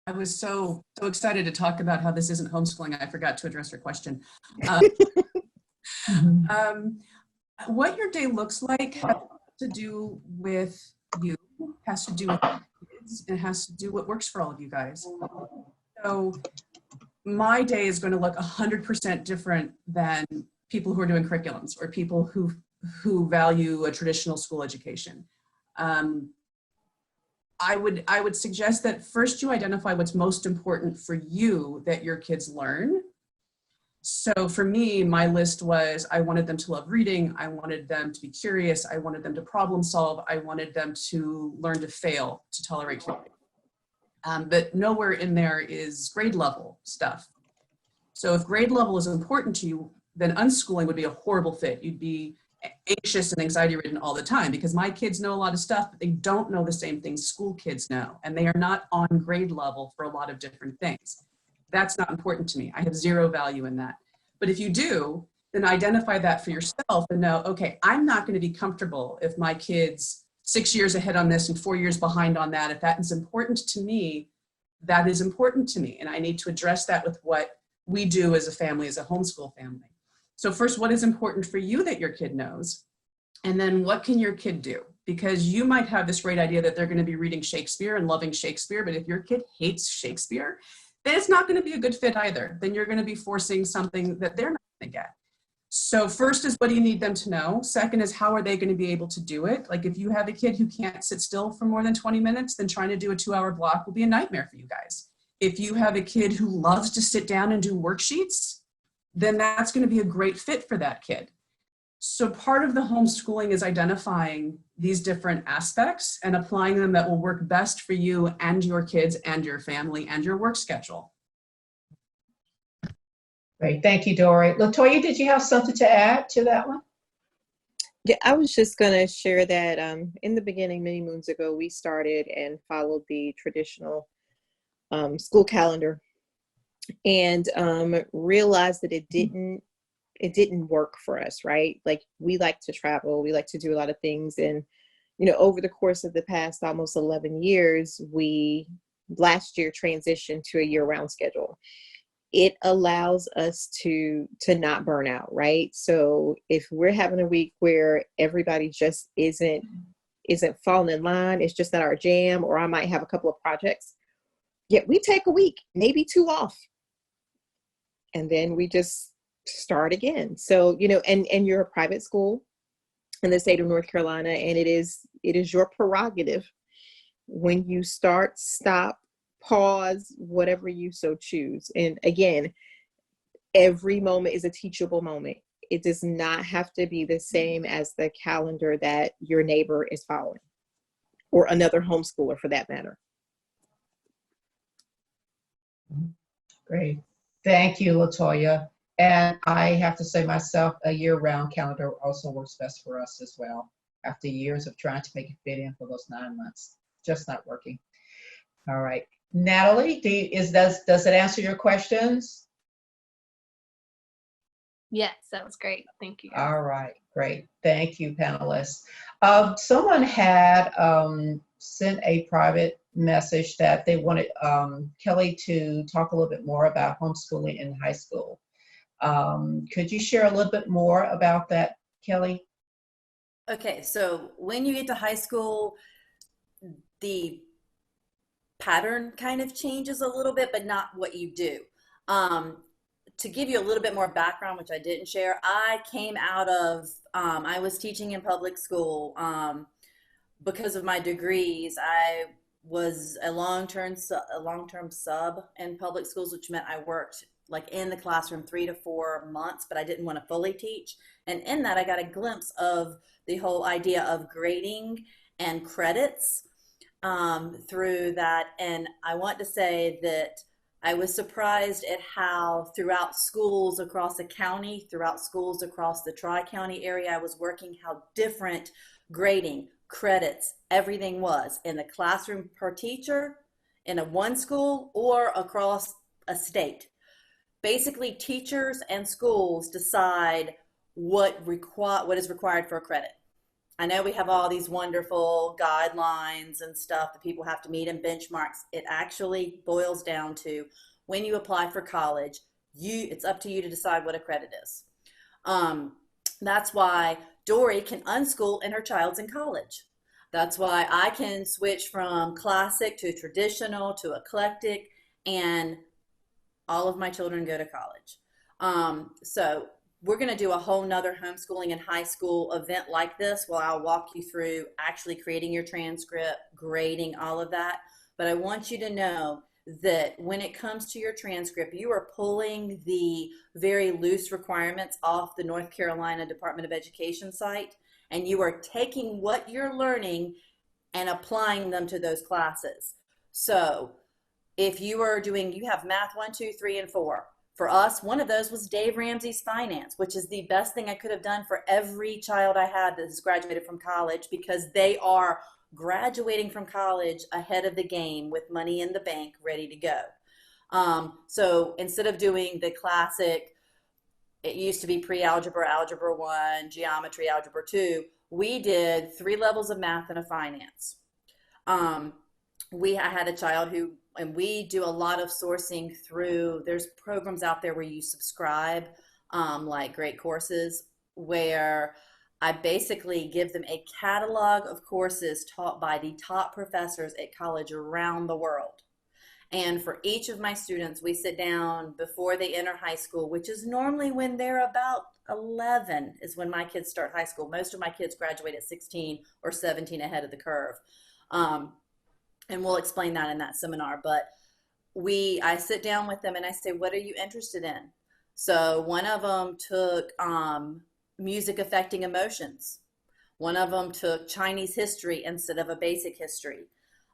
Speaker 3: I was so excited to talk about how this isn't homeschooling. I forgot to address your question. What your day looks like has to do with you, has to do with kids, and has to do what works for all of you guys. So my day is going to look 100% different than people who are doing curriculums or people who value a traditional school education. I would suggest that first you identify what's most important for you that your kids learn. So for me, my list was, I wanted them to love reading. I wanted them to be curious. I wanted them to problem solve. I wanted them to learn to fail, to tolerate failure. But nowhere in there is grade level stuff. So if grade level is important to you, then unschooling would be a horrible fit. You'd be anxious and anxiety ridden all the time, because my kids know a lot of stuff, but they don't know the same things school kids know. And they are not on grade level for a lot of different things. That's not important to me. I have zero value in that. But if you do, then identify that for yourself and know, okay, I'm not going to be comfortable if my kid's 6 years ahead on this and 4 years behind on that. If that is important to me, that is important to me. And I need to address that with what we do as a family, as a homeschool family. So first, what is important for you that your kid knows? And then what can your kid do? Because you might have this great idea that they're going to be reading Shakespeare and loving Shakespeare, but if your kid hates Shakespeare, then it's not going to be a good fit either. Then you're going to be forcing something that they're not going to get. So first is, what do you need them to know? Second is, how are they going to be able to do it? Like if you have a kid who can't sit still for more than 20 minutes, then trying to do a 2-hour block will be a nightmare for you guys. If you have a kid who loves to sit down and do worksheets, then that's going to be a great fit for that kid. So part of the homeschooling is identifying these different aspects and applying them that will work best for you and your kids and your family and your work schedule.
Speaker 1: Great, thank you, Dory. Latoya, did you have something to add to that one?
Speaker 6: Yeah, I was just going to share that in the beginning, many moons ago, we started and followed the traditional school calendar, and realized that it didn't work for us, right? Like, we like to travel, we like to do a lot of things. And, you know, over the course of the past almost 11 years, we last year transitioned to a year-round schedule. It allows us to not burn out, right? So if we're having a week where everybody just isn't falling in line, it's just not our jam, or I might have a couple of projects, yet we take a week, maybe 2 off, and then we just start again. So, you know, and you're a private school in the state of North Carolina, and it is your prerogative when you start, stop, pause, whatever you so choose. And again, every moment is a teachable moment. It does not have to be the same as the calendar that your neighbor is following, or another homeschooler for that matter.
Speaker 1: Great. Thank you, Latoya. And I have to say myself, a year-round calendar also works best for us as well. After years of trying to make it fit in for those 9 months, just not working. All right. Natalie, does it answer your questions?
Speaker 10: Yes, that was great. Thank you.
Speaker 1: All right, great. Thank you, panelists. Someone had sent a private message that they wanted Kelly to talk a little bit more about homeschooling in high school. Could you share a little bit more about that, Kelly?
Speaker 2: Okay, so when you get to high school, the pattern kind of changes a little bit, but not what you do. To give you a little bit more background, which I didn't share, I came out of, I was teaching in public school. Because of my degrees, I was a long-term sub in public schools, which meant I worked like in the classroom 3 to 4 months, but I didn't want to fully teach. And in that, I got a glimpse of the whole idea of grading and credits through that. And I want to say that I was surprised at how throughout schools across the county, throughout schools across the Tri-County area I was working, how different grading, credits, everything was in the classroom per teacher in a one school or across a state. Basically, teachers and schools decide what is required for a credit. I know we have all these wonderful guidelines and stuff that people have to meet and benchmarks. It actually boils down to when you apply for college, it's up to you to decide what a credit is. That's why Dory can unschool and her child's in college. That's why I can switch from classic to traditional to eclectic, and all of my children go to college. So we're going to do a whole nother homeschooling in high school event like this, where I'll walk you through actually creating your transcript, grading, all of that. But I want you to know that when it comes to your transcript, you are pulling the very loose requirements off the North Carolina Department of Education site, and you are taking what you're learning and applying them to those classes. So if you are doing, you have math 1, 2, 3, and 4. For us, one of those was Dave Ramsey's finance, which is the best thing I could have done for every child I had that has graduated from college, because they are graduating from college ahead of the game with money in the bank, ready to go. So instead of doing the classic, it used to be pre-algebra, algebra 1, geometry, algebra 2, we did 3 levels of math and a finance. I had a child who, and we do a lot of sourcing through, there's programs out there where you subscribe, like Great Courses, where I basically give them a catalog of courses taught by the top professors at college around the world. And for each of my students, we sit down before they enter high school, which is normally when they're about 11 is when my kids start high school. Most of my kids graduate at 16 or 17 ahead of the curve. And we'll explain that in that seminar. But I sit down with them and I say, what are you interested in? So one of them took music affecting emotions. One of them took Chinese history instead of a basic history.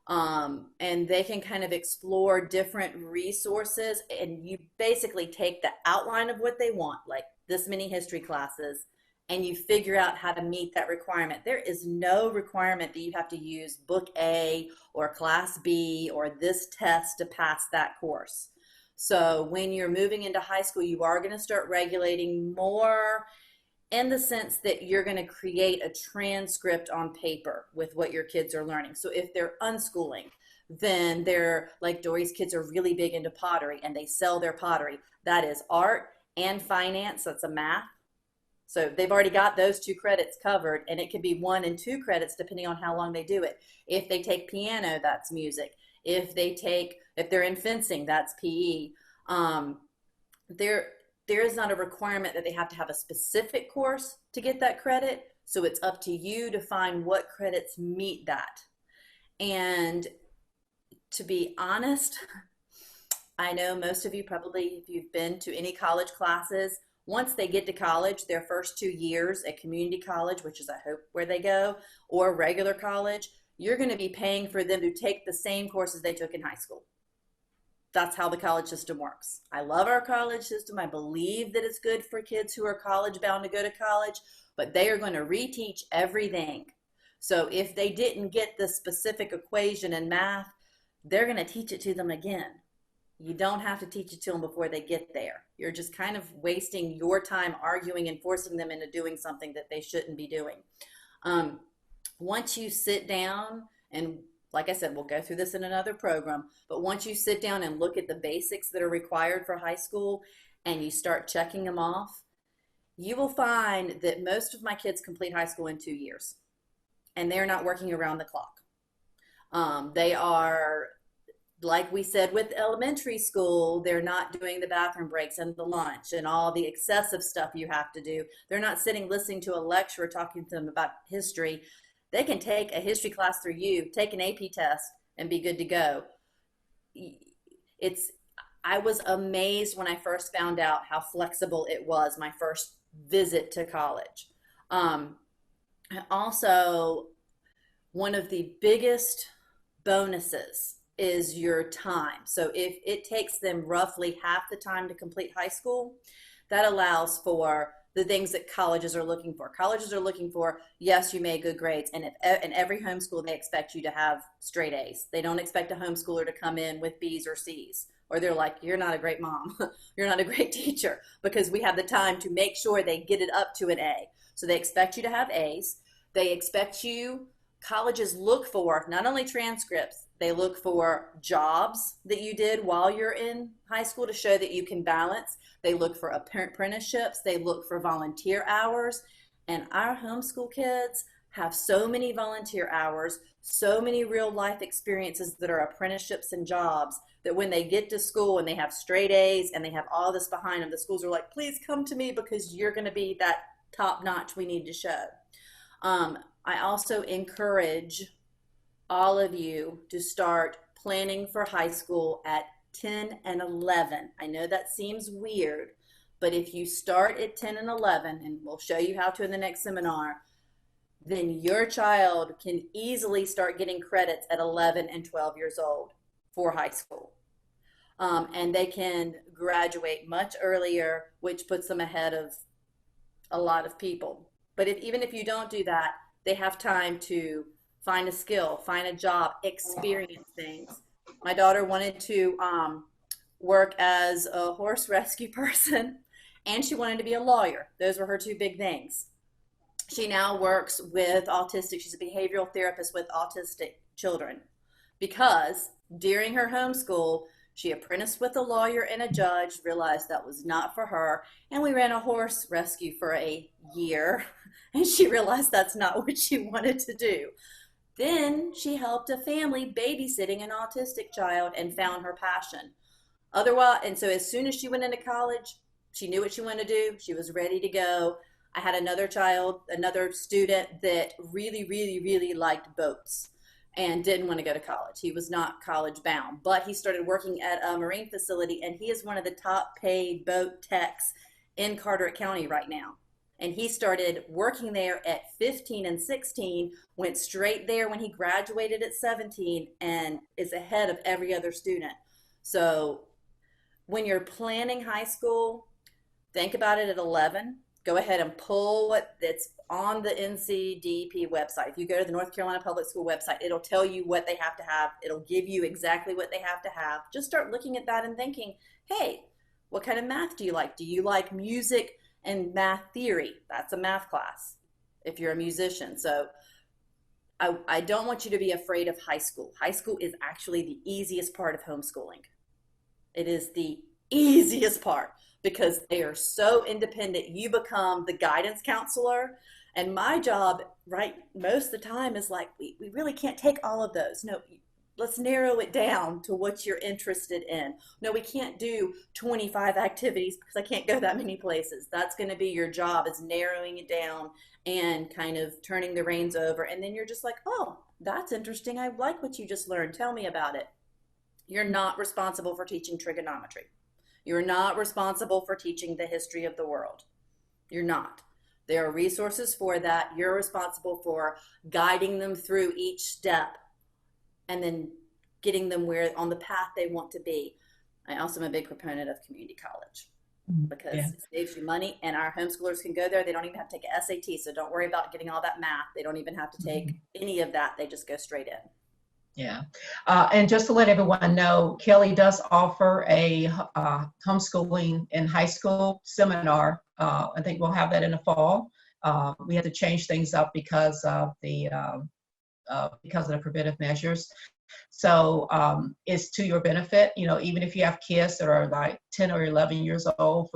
Speaker 2: And they can kind of explore different resources, and you basically take the outline of what they want, like this many history classes, and you figure out how to meet that requirement. There is no requirement that you have to use book A or class B or this test to pass that course. So when you're moving into high school, you are going to start regulating more in the sense that you're going to create a transcript on paper with what your kids are learning. So if they're unschooling, then they're like Dory's kids are really big into pottery and they sell their pottery. That is art and finance. That's a math. So they've already got those 2 credits covered, and it could be 1 and 2 credits depending on how long they do it. If they take piano, that's music. If they're in fencing, that's PE. There is not a requirement that they have to have a specific course to get that credit. So it's up to you to find what credits meet that. And to be honest, I know most of you probably, if you've been to any college classes, once they get to college, their first 2 years at community college, which is I hope where they go, or regular college, you're going to be paying for them to take the same courses they took in high school. That's how the college system works. I love our college system. I believe that it's good for kids who are college bound to go to college, but they are going to reteach everything. So if they didn't get the specific equation in math, they're going to teach it to them again. You don't have to teach it to them before they get there. You're just kind of wasting your time arguing and forcing them into doing something that they shouldn't be doing. Once you sit down, and like I said, we'll go through this in another program, but once you sit down and look at the basics that are required for high school and you start checking them off, you will find that most of my kids complete high school in 2 years, and they're not working around the clock. They are, like we said with elementary school, they're not doing the bathroom breaks and the lunch and all the excessive stuff you have to do. They're not sitting listening to a lecturer talking to them about history. They can take a history class through you, take an AP test, and be good to go. I was amazed when I first found out how flexible it was my first visit to college. Also, one of the biggest bonuses is your time. So if it takes them roughly half the time to complete high school, that allows for the things that colleges are looking for. Colleges are looking for, yes, you made good grades, and in every homeschool, they expect you to have straight A's. They don't expect a homeschooler to come in with B's or C's, or they're like, you're not a great mom, you're not a great teacher, because we have the time to make sure they get it up to an A. So they expect you to have A's. They expect you, colleges look for not only transcripts, they look for jobs that you did while you're in high school to show that you can balance. They look for apprenticeships. They look for volunteer hours. And our homeschool kids have so many volunteer hours so many real life experiences that are apprenticeships and jobs, that when they get to school and they have straight A's and they have all this behind them, the schools are like, please come to me because you're going to be that top notch we need to show. I also encourage all of you to start planning for high school at 10 and 11. I know that seems weird, but if you start at 10 and 11, and we'll show you how to in the next seminar, then your child can easily start getting credits at 11 and 12 years old for high school. And they can graduate much earlier, which puts them ahead of a lot of people. But even if you don't do that, they have time to find a skill, find a job, experience things. My daughter wanted to work as a horse rescue person, and she wanted to be a lawyer. Those were her two big things. She now works with autistic, she's a behavioral therapist with autistic children, because during her homeschool, she apprenticed with a lawyer and a judge, realized that was not for her, and we ran a horse rescue for a year, and she realized that's not what she wanted to do. Then she helped a family babysitting an autistic child and found her passion. Otherwise, and so as soon as she went into college, she knew what she wanted to do. She was ready to go. I had another student that really liked boats and didn't want to go to college. He was not college bound, but he started working at a marine facility, and he is one of the top paid boat techs in Carteret County right now. And he started working there at 15 and 16, went straight there when he graduated at 17, and is ahead of every other student. So when you're planning high school, think about it at 11. Go ahead and pull what that's on the NCDP website. If you go to the North Carolina Public School website, it'll tell you what they have to have. It'll give you exactly what they have to have. Just start looking at that and thinking, hey, what kind of math do you like? Do you like music and math theory? That's a math class if you're a musician. So I don't want you to be afraid of high school. High school is actually the easiest part of homeschooling. It is the easiest part because they are so independent. You become the guidance counselor. And my job, right, most of the time is like, we really can't take all of those. No, let's narrow it down to what you're interested in. No, we can't do 25 activities because I can't go that many places. That's going to be your job, is narrowing it down and kind of turning the reins over. And then you're just like, oh, that's interesting. I like what you just learned. Tell me about it. You're not responsible for teaching trigonometry. You're not responsible for teaching the history of the world. You're not. There are resources for that. You're responsible for guiding them through each step and then getting them where on the path they want to be. I also am a big proponent of community college because it saves you money, and our homeschoolers can go there. They don't even have to take an SAT, so don't worry about getting all that math. They don't even have to take any of that. They just go straight in.
Speaker 1: Yeah. And just to let everyone know, Kelly does offer a homeschooling in high school seminar. I think we'll have that in the fall. We had to change things up because of the preventive measures. So it's to your benefit, you know, even if you have kids that are like 10 or 11 years old,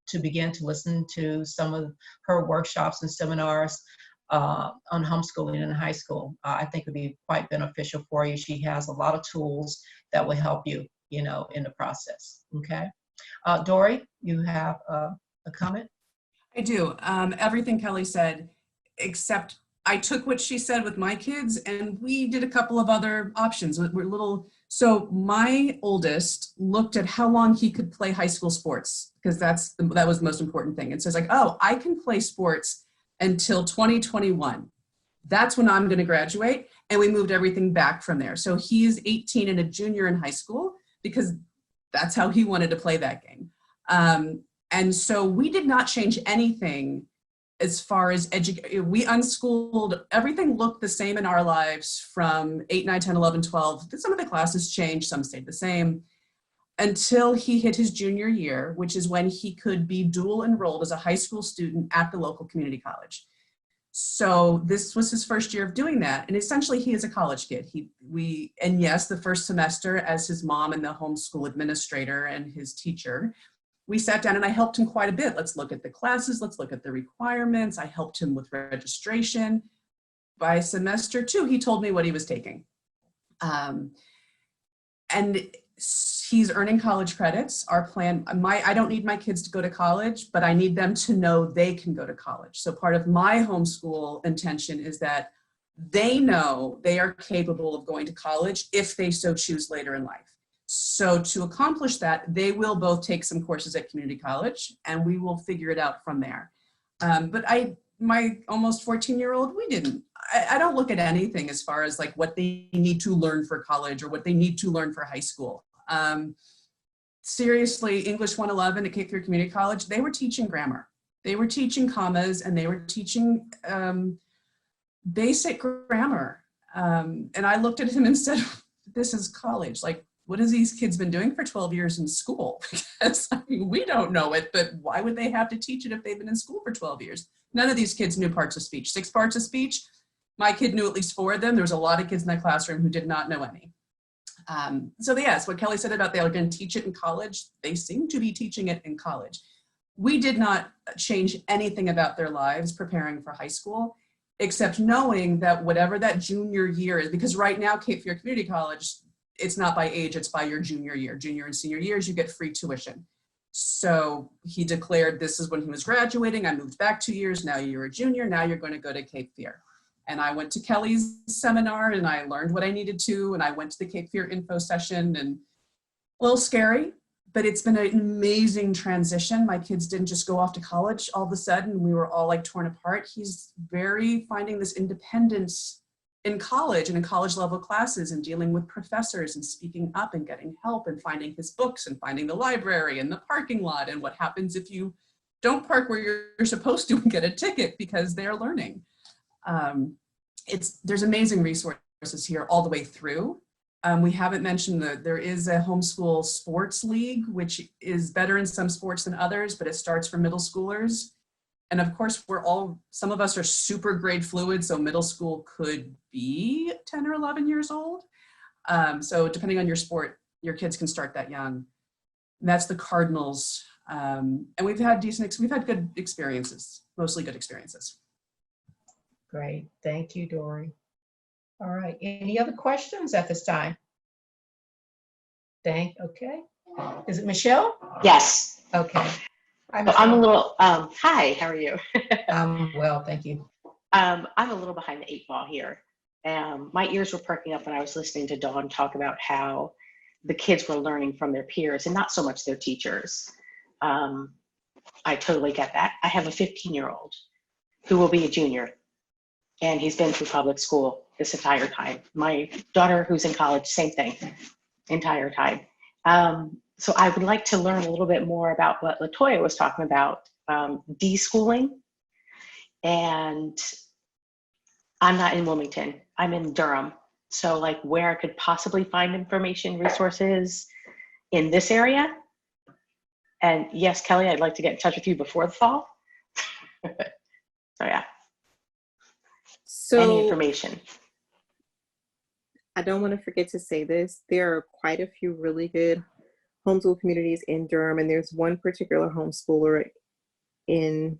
Speaker 1: to begin to listen to some of her workshops and seminars on homeschooling in high school. I think it would be quite beneficial for you. She has a lot of tools that will help you, you know, in the process. Okay. Dory, you have a comment?
Speaker 3: I do. Everything Kelly said, except I took what she said with my kids and we did a couple of other options. So my oldest looked at how long he could play high school sports, because that was the most important thing. It says like, oh, I can play sports until 2021. That's when I'm going to graduate. And we moved everything back from there. So he's 18 and a junior in high school because that's how he wanted to play that game. And so we did not change anything as far as education. We unschooled, everything looked the same in our lives from 8, 9, 10, 11, 12. Some of the classes changed, some stayed the same, until he hit his junior year, which is when he could be dual enrolled as a high school student at the local community college. So this was his first year of doing that. And essentially he is a college kid. And yes, the first semester as his mom and the homeschool administrator and his teacher, we sat down and I helped him quite a bit. Let's look at the classes. Let's look at the requirements. I helped him with registration. by semester 2, he told me what he was taking. And he's earning college credits. Our plan, I don't need my kids to go to college, but I need them to know they can go to college. So part of my homeschool intention is that they know they are capable of going to college if they so choose later in life. So to accomplish that, they will both take some courses at community college, and we will figure it out from there. But my almost 14-year-old, I don't look at anything as far as like what they need to learn for college or what they need to learn for high school. Seriously, English 111 at Cape Fear Community College, they were teaching grammar. They were teaching commas, and they were teaching basic grammar. And I looked at him and said, this is college. Like, what has these kids been doing for 12 years in school? Because I mean, we don't know it, but why would they have to teach it if they've been in school for 12 years? None of these kids knew parts of speech. 6 parts of speech, my kid knew at least 4 of them. There was a lot of kids in that classroom who did not know any. So yes, what Kelly said about they are going to teach it in college, they seem to be teaching it in college. We did not change anything about their lives preparing for high school, except knowing that whatever that junior year is, because right now Cape Fear Community College, it's not by age, it's by your junior year. Junior and senior years, you get free tuition. So he declared this is when he was graduating. I moved back 2 years. Now you're a junior. Now you're going to go to Cape Fear. And I went to Kelly's seminar and I learned what I needed to. And I went to the Cape Fear info session, and a little scary, but it's been an amazing transition. My kids didn't just go off to college all of a sudden. We were all like torn apart. He's very finding this independence in college and in college level classes, and dealing with professors and speaking up and getting help and finding his books and finding the library and the parking lot and what happens if you don't park where you're supposed to and get a ticket because they're learning. There's amazing resources here all the way through. We haven't mentioned that there is a homeschool sports league, which is better in some sports than others, but it starts for middle schoolers. And of course, some of us are super grade fluid, so middle school could be 10 or 11 years old. So depending on your sport, your kids can start that young. And that's the Cardinals. And we've had good experiences, mostly good experiences.
Speaker 1: Great, thank you, Dory. All right, any other questions at this time? Okay. Is it Michelle?
Speaker 11: Yes.
Speaker 1: Okay.
Speaker 11: I'm a little, hi, how are you?
Speaker 1: Well, thank you.
Speaker 11: I'm a little behind the 8 ball here. My ears were perking up when I was listening to Dawn talk about how the kids were learning from their peers and not so much their teachers. I totally get that. I have a 15-year-old who will be a junior, and he's been through public school this entire time. My daughter, who's in college, same thing, entire time. So I would like to learn a little bit more about what LaToya was talking about, deschooling. And I'm not in Wilmington, I'm in Durham. So like where I could possibly find information, resources in this area. And yes, Kelly, I'd like to get in touch with you before the fall. So yeah.
Speaker 6: So
Speaker 11: any information.
Speaker 6: I don't want to forget to say this. There are quite a few really good homeschool communities in Durham, and there's one particular homeschooler in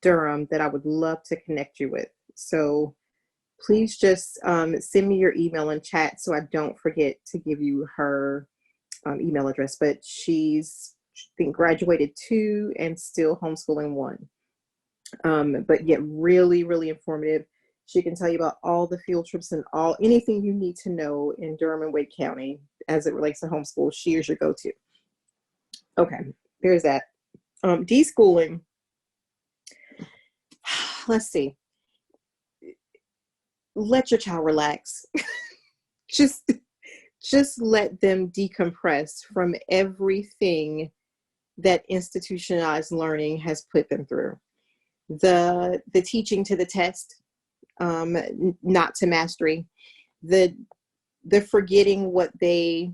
Speaker 6: Durham that I would love to connect you with. So please just send me your email in chat so I don't forget to give you her email address. But she's, I think, graduated 2 and still homeschooling 1. But yet really, really informative. She can tell you about all the field trips and anything you need to know in Durham and Wake County as it relates to homeschool. She is your go-to. Okay, there's that. Deschooling. Let's see. Let your child relax. just let them decompress from everything that institutionalized learning has put them through. The teaching to the test, not to mastery, the forgetting what they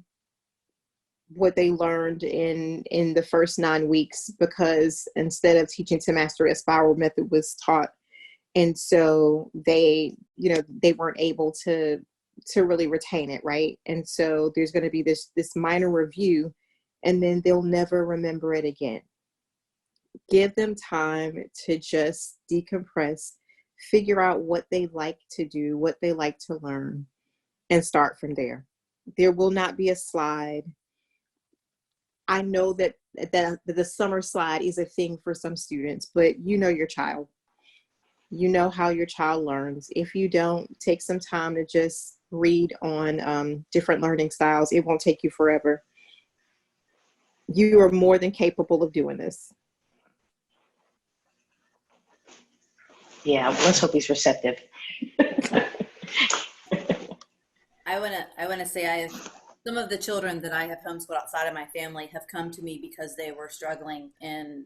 Speaker 6: learned in the first 9 weeks, because instead of teaching to mastery, a spiral method was taught, and so they weren't able to really retain it, right? And so there's going to be this minor review, and then they'll never remember it again. Give them time to just decompress. figure out what they like to do, what they like to learn, and start from there. There will not be a slide. I know that the summer slide is a thing for some students, but you know your child. You know how your child learns. If you don't take some time to just read on different learning styles, it won't take you forever. You are more than capable of doing this.
Speaker 11: Yeah, let's hope he's receptive.
Speaker 2: I wanna say I have some of the children that I have homeschooled outside of my family have come to me because they were struggling. And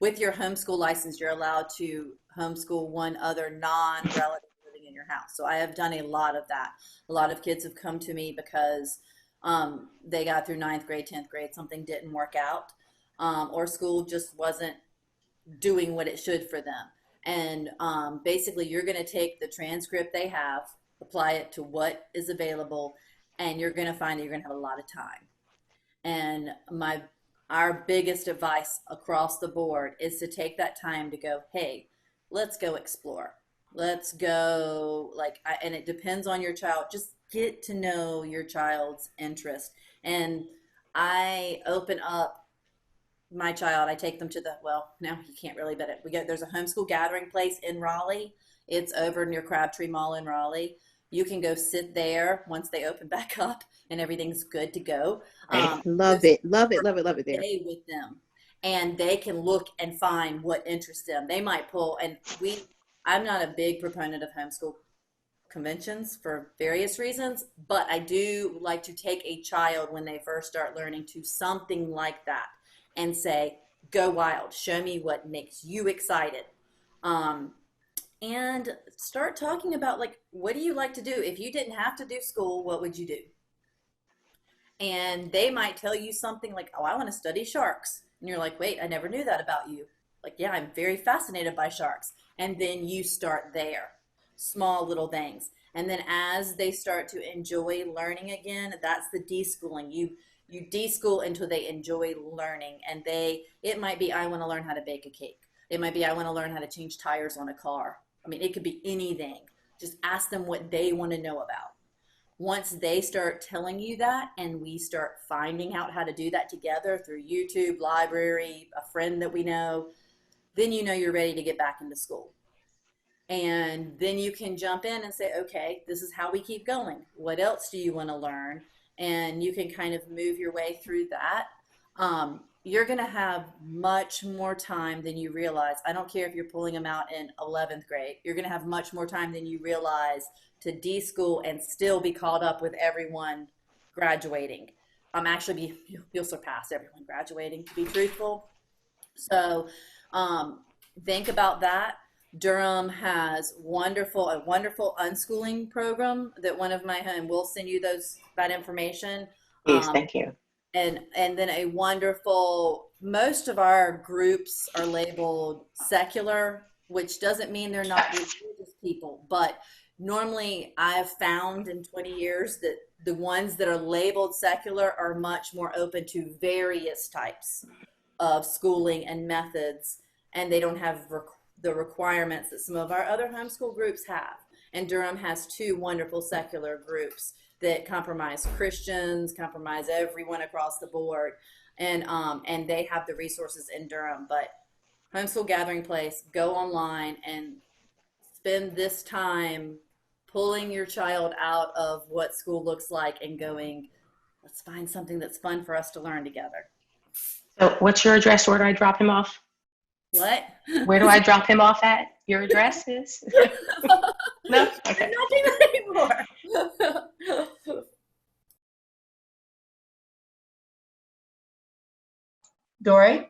Speaker 2: with your homeschool license, you're allowed to homeschool one other non-relative living in your house. So I have done a lot of that. A lot of kids have come to me because they got through 9th grade, 10th grade, something didn't work out, or school just wasn't doing what it should for them. And basically, you're going to take the transcript they have, apply it to what is available, and you're going to find that you're going to have a lot of time. And our biggest advice across the board is to take that time to go, hey, let's go explore. Let's go, and it depends on your child. Just get to know your child's interest. And I open up my child, I take them to now you can't really, but there's a homeschool gathering place in Raleigh. It's over near Crabtree Mall in Raleigh. You can go sit there once they open back up and everything's good to go.
Speaker 6: Love it there.
Speaker 2: With them, and they can look and find what interests them. They might pull, I'm not a big proponent of homeschool conventions for various reasons, but I do like to take a child when they first start learning to something like that and say, go wild, show me what makes you excited. And start talking about, what do you like to do? If you didn't have to do school, what would you do? And they might tell you something like, oh, I want to study sharks. And you're like, wait, I never knew that about you. Yeah, I'm very fascinated by sharks. And then you start there, small little things. And then as they start to enjoy learning again, that's the deschooling. You deschool until they enjoy learning. And it might be, I want to learn how to bake a cake. It might be, I want to learn how to change tires on a car. I mean, it could be anything. Just ask them what they want to know about. Once they start telling you that, and we start finding out how to do that together through YouTube, library, a friend that we know, then you know you're ready to get back into school. And then you can jump in and say, okay, this is how we keep going. What else do you want to learn? And you can kind of move your way through that. You're going to have much more time than you realize. I don't care if you're pulling them out in 11th grade. You're going to have much more time than you realize to deschool and still be caught up with everyone graduating. You'll surpass everyone graduating, to be truthful. So think about that. Durham has a wonderful unschooling program that we'll send you that information.
Speaker 11: Please, thank you.
Speaker 2: And then most of our groups are labeled secular, which doesn't mean they're not religious people, but normally I've found in 20 years that the ones that are labeled secular are much more open to various types of schooling and methods, and they don't have the requirements that some of our other homeschool groups have. And Durham has 2 wonderful secular groups that compromise Christians, compromise everyone across the board, and they have the resources in Durham. But Homeschool Gathering Place, go online and spend this time pulling your child out of what school looks like and going, let's find something that's fun for us to learn together.
Speaker 11: So what's your address? Where do I drop him off?
Speaker 2: What?
Speaker 11: Where do I drop him off at? Your address is? No? Okay.
Speaker 2: I'm not doing that anymore.
Speaker 1: Dory?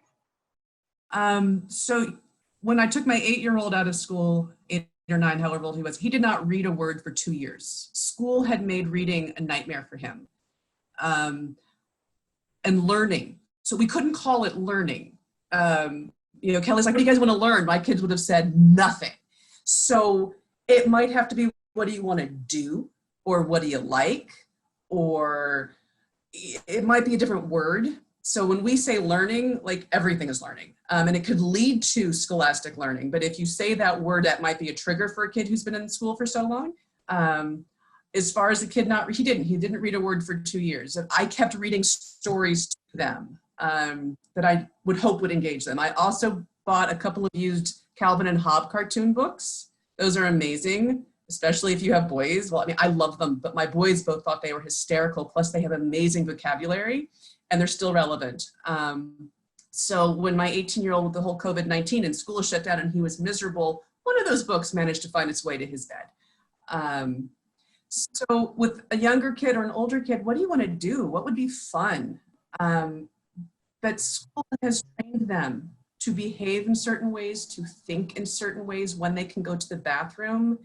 Speaker 3: So when I took my 8-year-old out of school, 8 or 9, however old he was, he did not read a word for 2 years. School had made reading a nightmare for him. And learning. So we couldn't call it learning. Kelly's like, what do you guys want to learn? My kids would have said nothing. So it might have to be, what do you want to do? Or what do you like? Or it might be a different word. So when we say learning, like everything is learning, and it could lead to scholastic learning. But if you say that word, that might be a trigger for a kid who's been in school for so long. As far as the kid, he didn't read a word for 2 years. And I kept reading stories to them that I would hope would engage them. I also bought a couple of used Calvin and Hobbes cartoon books. Those are amazing, especially if you have boys. Well, I mean, I love them, but my boys both thought they were hysterical. Plus they have amazing vocabulary and they're still relevant. So when my 18-year-old with the whole COVID-19 and school shut down and he was miserable, one of those books managed to find its way to his bed. So with a younger kid or an older kid, what do you want to do? What would be fun? But school has trained them to behave in certain ways, to think in certain ways, when they can go to the bathroom,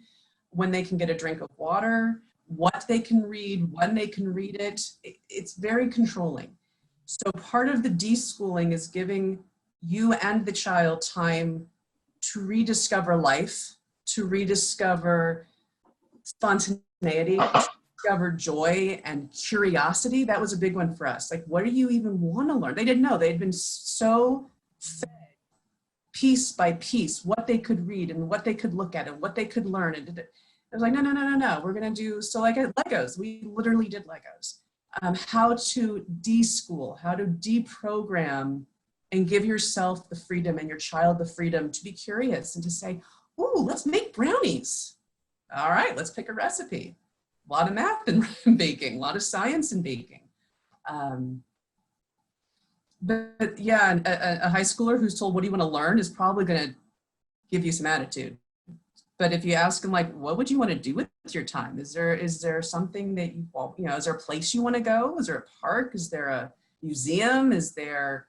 Speaker 3: when they can get a drink of water, what they can read, when they can read it. It's very controlling. So part of the deschooling is giving you and the child time to rediscover life, to rediscover spontaneity, to discover joy and curiosity. That was a big one for us. Like, what do you even want to learn? They didn't know. They had been so fed piece by piece what they could read and what they could look at and what they could learn. And it was like, no. We're going to do, so like Legos. We literally did Legos. How to de-school, how to deprogram and give yourself the freedom and your child the freedom to be curious and to say, ooh, let's make brownies. All right, let's pick a recipe. A lot of math in baking, a lot of science in baking. But yeah, a high schooler who's told, what do you want to learn, is probably going to give you some attitude. But if you ask them, like, what would you want to do with your time? Is there something that you, well, you know, is there a place you want to go? Is there a park? Is there a museum? Is there,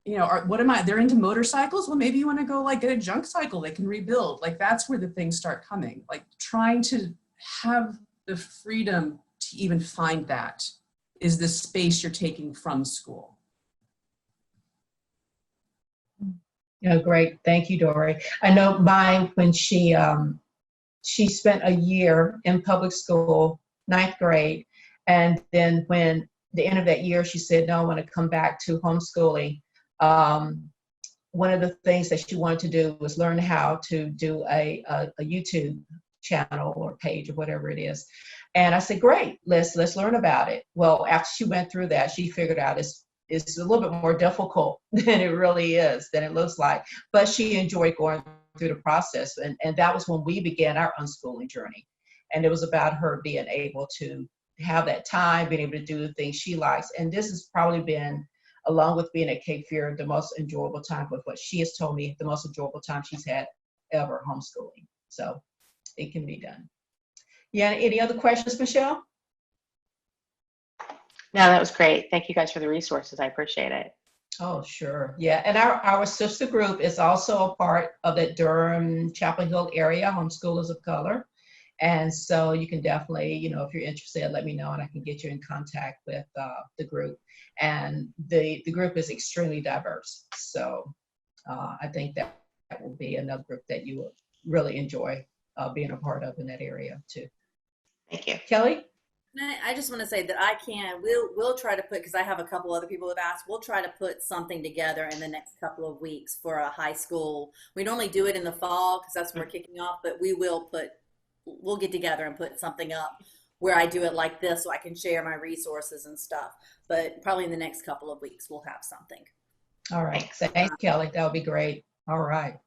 Speaker 3: you know, they're into motorcycles? Well, maybe you want to go like get a junk cycle they can rebuild. Like that's where the things start coming. Like trying to have the freedom to even find that is the space you're taking from school.
Speaker 1: Yeah, great. Thank you, Dory. I know mine, when she spent a year in public school, 9th grade. And then when the end of that year, she said, no, I want to come back to homeschooling. One of the things that she wanted to do was learn how to do a YouTube channel or page or whatever it is. And I said, great, let's learn about it. Well, after she went through that, she figured out it's a little bit more difficult than it really is, than it looks like. But she enjoyed going through the process. And that was when we began our unschooling journey. And it was about her being able to have that time, being able to do the things she likes. And this has probably been, along with being at Cape Fear, the most enjoyable time, with what she has told me, the most enjoyable time she's had ever homeschooling. So it can be done. Yeah, any other questions, Michelle?
Speaker 11: No, that was great. Thank you guys for the resources. I appreciate it.
Speaker 1: Oh, sure. Yeah, and our sister group is also a part of the Durham, Chapel Hill area, Homeschoolers of Color. And so you can definitely, you know, if you're interested, let me know and I can get you in contact with the group. And the group is extremely diverse. So I think that will be another group that you will really enjoy being a part of in that area too.
Speaker 11: Thank you.
Speaker 1: Kelly?
Speaker 2: I just want to say that we'll try to put, because I have a couple other people that have asked, we'll try to put something together in the next couple of weeks for a high school. We normally do it in the fall because that's when we're kicking off, but we'll get together and put something up where I do it like this so I can share my resources and stuff. But probably in the next couple of weeks, we'll have something.
Speaker 1: All right. Thanks, Kelly. That would be great. All right.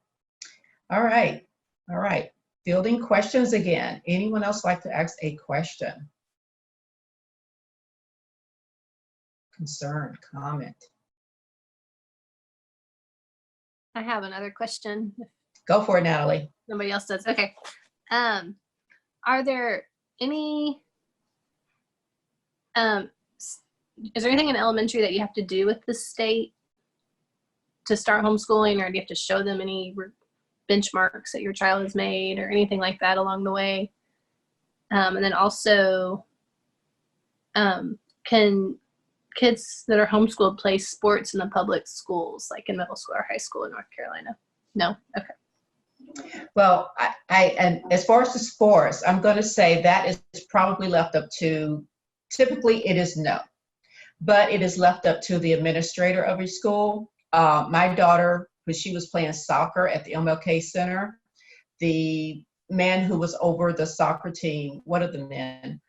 Speaker 1: All right. All right. Fielding questions again. Anyone else like to ask a question? Concern, comment?
Speaker 10: I have another question.
Speaker 1: Go for it, Natalie.
Speaker 10: Nobody else does. Okay. Are there any, is there anything in elementary that you have to do with the state to start homeschooling, or do you have to show them any benchmarks that your child has made or anything like that along the way? And then also, can kids that are homeschooled play sports in the public schools, like in middle school or high school in North Carolina? No? Okay.
Speaker 1: Well, and as far as the sports, I'm going to say that is probably left up to, typically it is no. but it is left up to the administrator of your school. My daughter, when she was playing soccer at the MLK Center, the man who was over the soccer team, one of the men,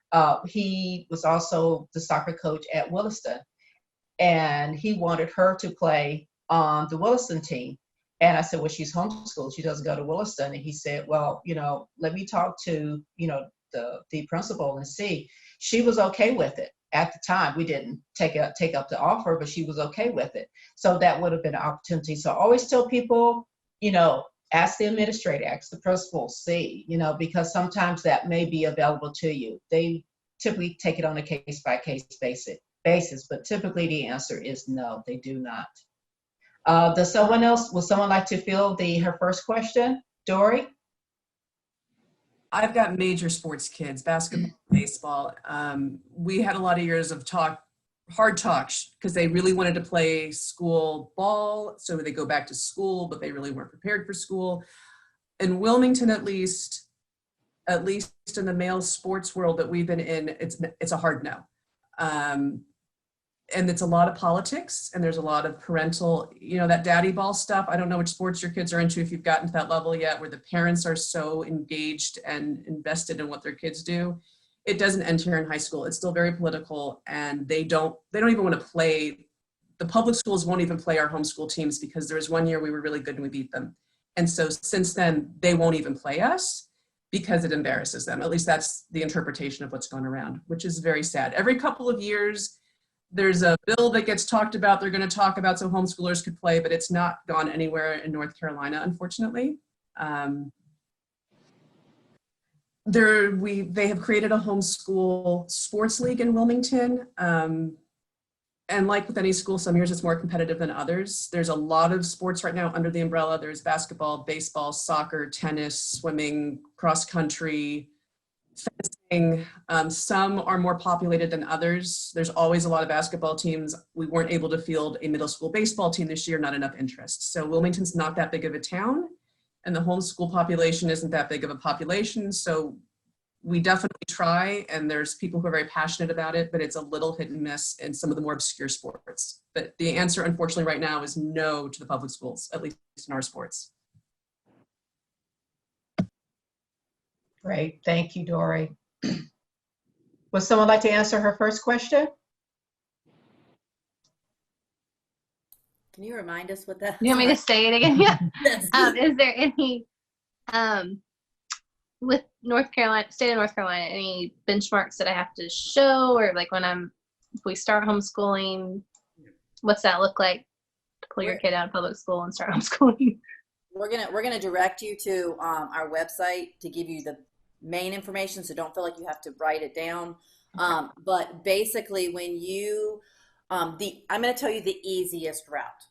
Speaker 1: he was also the soccer coach at Williston. And he wanted her to play on the Williston team. And I said, well, she's homeschooled. She doesn't go to Williston. And he said, well, let me talk to, the principal and see. She was okay with it at the time. We didn't take up the offer, but she was okay with it. So that would have been an opportunity. So I always tell people, ask the administrator, ask the principal, see, because sometimes that may be available to you. They typically take it on a case-by-case basis, but typically the answer is no, they do not. Would someone like to field her first question? Dory?
Speaker 3: I've got major sports kids, basketball, baseball. We had a lot of years of hard talks, because they really wanted to play school ball, so they go back to school, but they really weren't prepared for school. In Wilmington, at least in the male sports world that we've been in, it's a hard no. And it's a lot of politics, and there's a lot of parental, that daddy ball stuff. I don't know which sports your kids are into, if you've gotten to that level yet, where the parents are so engaged and invested in what their kids do. It doesn't end here in high school. It's still very political, and they don't even want to play. The public schools won't even play our homeschool teams, because there was one year we were really good and we beat them. And so since then, they won't even play us because it embarrasses them. At least that's the interpretation of what's going around, which is very sad. Every couple of years, there's a bill that gets talked about, they're going to talk about, so homeschoolers could play, but it's not gone anywhere in North Carolina, unfortunately. They have created a homeschool sports league in Wilmington. And like with any school, some years it's more competitive than others. There's a lot of sports right now under the umbrella. There's basketball, baseball, soccer, tennis, swimming, cross country, fencing. Some are more populated than others. There's always a lot of basketball teams. We weren't able to field a middle school baseball team this year, not enough interest. So Wilmington's not that big of a town, and the homeschool population isn't that big of a population. So we definitely try, and there's people who are very passionate about it, but it's a little hit and miss in some of the more obscure sports. But the answer, unfortunately, right now is no to the public schools, at least in our sports.
Speaker 1: Great, thank you, Dory. Would someone like to answer her first question?
Speaker 2: Can you remind us what that?
Speaker 10: You want me to say it again? Yeah.
Speaker 2: Yes.
Speaker 10: Is there any with state of North Carolina, any benchmarks that I have to show, or like if we start homeschooling, what's that look like to pull your kid out of public school and start homeschooling?
Speaker 2: We're gonna direct you to our website to give you the main information, so don't feel like you have to write it down. But basically, when you I'm going to tell you the easiest route.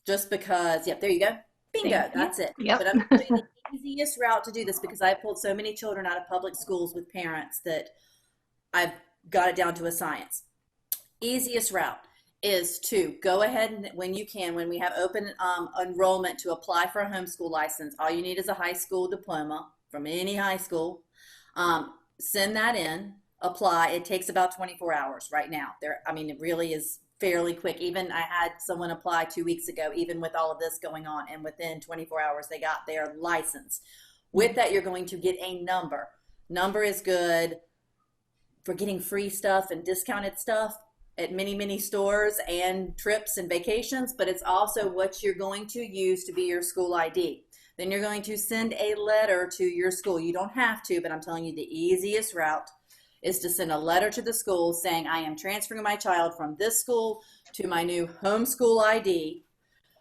Speaker 2: Just because, yep, there you go. Bingo, that's it.
Speaker 10: Yep.
Speaker 2: But I'm going to tell you the easiest route to do this, because I've pulled so many children out of public schools with parents that I've got it down to a science. Easiest route is to go ahead and, when we have open enrollment to apply for a homeschool license, all you need is a high school diploma from any high school. Send that in, apply. It takes about 24 hours right now. It really is fairly quick. Even I had someone apply 2 weeks ago, even with all of this going on, and within 24 hours they got their license. With that, you're going to get a number. Number is good for getting free stuff and discounted stuff at many stores and trips and vacations, but it's also what you're going to use to be your school ID. Then you're going to send a letter to your school. You don't have to, but I'm telling you the easiest route is to send a letter to the school saying, I am transferring my child from this school to my new homeschool ID.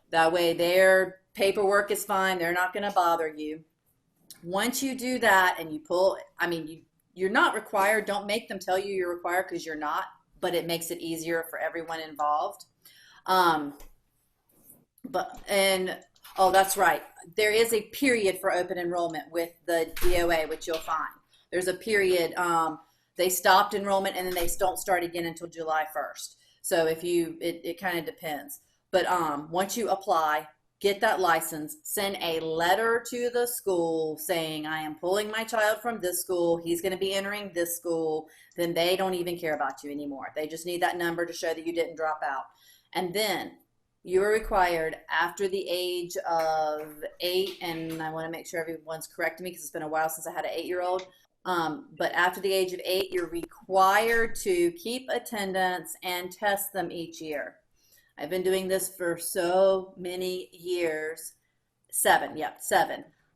Speaker 2: That way their paperwork is fine. They're not going to bother you. Once you do that and you pull, you're not required. Don't make them tell you you're required, because you're not, but it makes it easier for everyone involved. Oh, that's right. There is a period for open enrollment with the DOA, which you'll find. There's a period. They stopped enrollment, and then they don't start again until July 1st. So it kind of depends. But once you apply, get that license, send a letter to the school saying, I am pulling my child from this school, he's going to be entering this school, then they don't even care about you anymore. They just need that number to show that you didn't drop out. And then you are required after the age of 8, and I want to make sure everyone's correcting me because it's been a while since I had an 8-year-old. But after the age of 8, you're required to keep attendance and test them each year. I've been doing this for so many years. 7.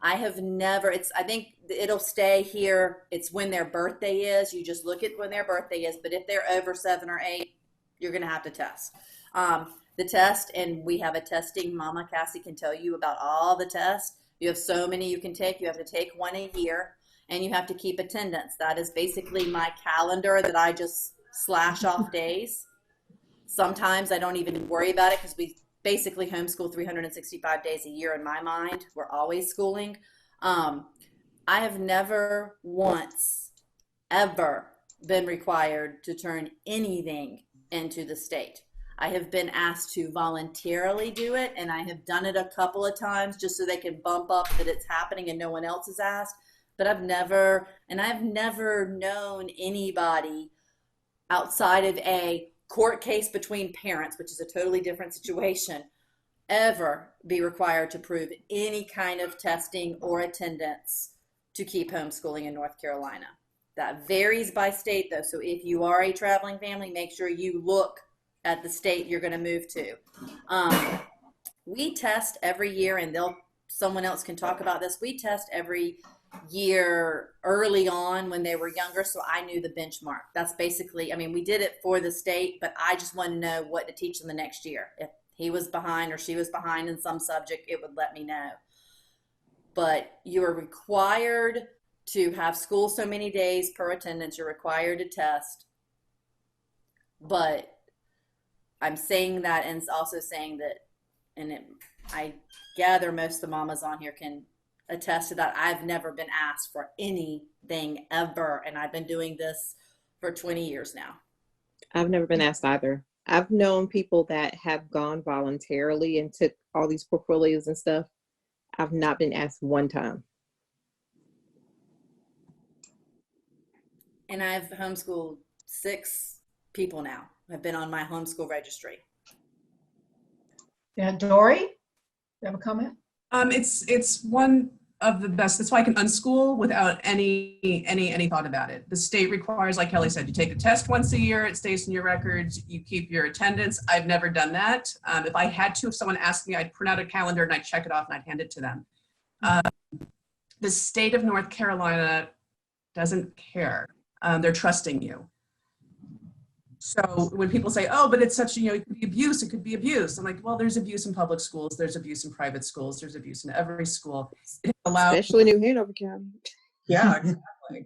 Speaker 2: I have never, I think it'll stay here. It's when their birthday is. You just look at when their birthday is. But if they're over 7 or 8, you're going to have to test. The test, and we have a testing, Mama Cassie can tell you about all the tests. You have so many you can take. You have to take one a year, and you have to keep attendance. That is basically my calendar that I just slash off days. Sometimes I don't even worry about it because we basically homeschool 365 days a year in my mind. We're always schooling. I have never once ever been required to turn anything into the state. I have been asked to voluntarily do it, and I have done it a couple of times just so they can bump up that it's happening and no one else is asked. But I've never known anybody outside of a court case between parents, which is a totally different situation, ever be required to prove any kind of testing or attendance to keep homeschooling in North Carolina. That varies by state though. So if you are a traveling family, make sure you look at the state you're going to move to. We test every year, and someone else can talk about this. We test every year early on when they were younger, so I knew the benchmark. That's basically, we did it for the state, but I just wanted to know what to teach them the next year. If he was behind or she was behind in some subject, it would let me know. But you are required to have school so many days per attendance. You're required to test. But I'm saying that, and it's also saying that, I gather most of the mamas on here can attest to that. I've never been asked for anything ever, and I've been doing this for 20 years now.
Speaker 6: I've never been asked either. I've known people that have gone voluntarily and took all these portfolios and stuff. I've not been asked one time.
Speaker 2: And I've homeschooled 6 people now. I've been on my homeschool registry.
Speaker 1: Yeah, Dory, you have a comment?
Speaker 3: It's one of the best. That's why I can unschool without any thought about it. The state requires, like Kelly said, you take a test once a year. It stays in your records. You keep your attendance. I've never done that. If I had to, if someone asked me, I'd print out a calendar and I'd check it off and I'd hand it to them. The state of North Carolina doesn't care. They're trusting you. So when people say, oh, but it's such, it could be abuse, it could be abuse. I'm like, well, there's abuse in public schools. There's abuse in private schools. There's abuse in every school.
Speaker 6: Especially New Hanover County.
Speaker 3: Yeah, exactly.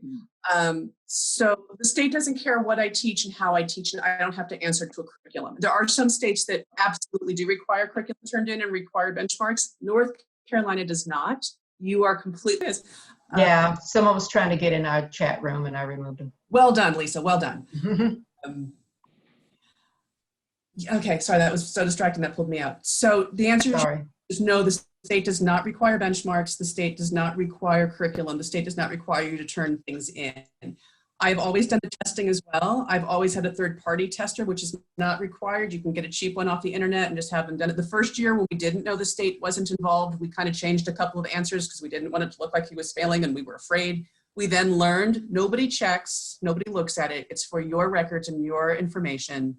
Speaker 3: So the state doesn't care what I teach and how I teach, and I don't have to answer to a curriculum. There are some states that absolutely do require curriculum turned in and require benchmarks. North Carolina does not. You are completely.
Speaker 1: Yeah, someone was trying to get in our chat room and I removed them.
Speaker 3: Well done, Lisa. Well done. Okay, sorry, that was so distracting, that pulled me out. So the answer is no, the state does not require benchmarks. The state does not require curriculum. The state does not require you to turn things in. I've always done the testing as well. I've always had a third-party tester, which is not required. You can get a cheap one off the internet and just have them done it. The first year when we didn't know the state wasn't involved, we kind of changed a couple of answers because we didn't want it to look like he was failing and we were afraid. We then learned nobody checks, nobody looks at it. It's for your records and your information.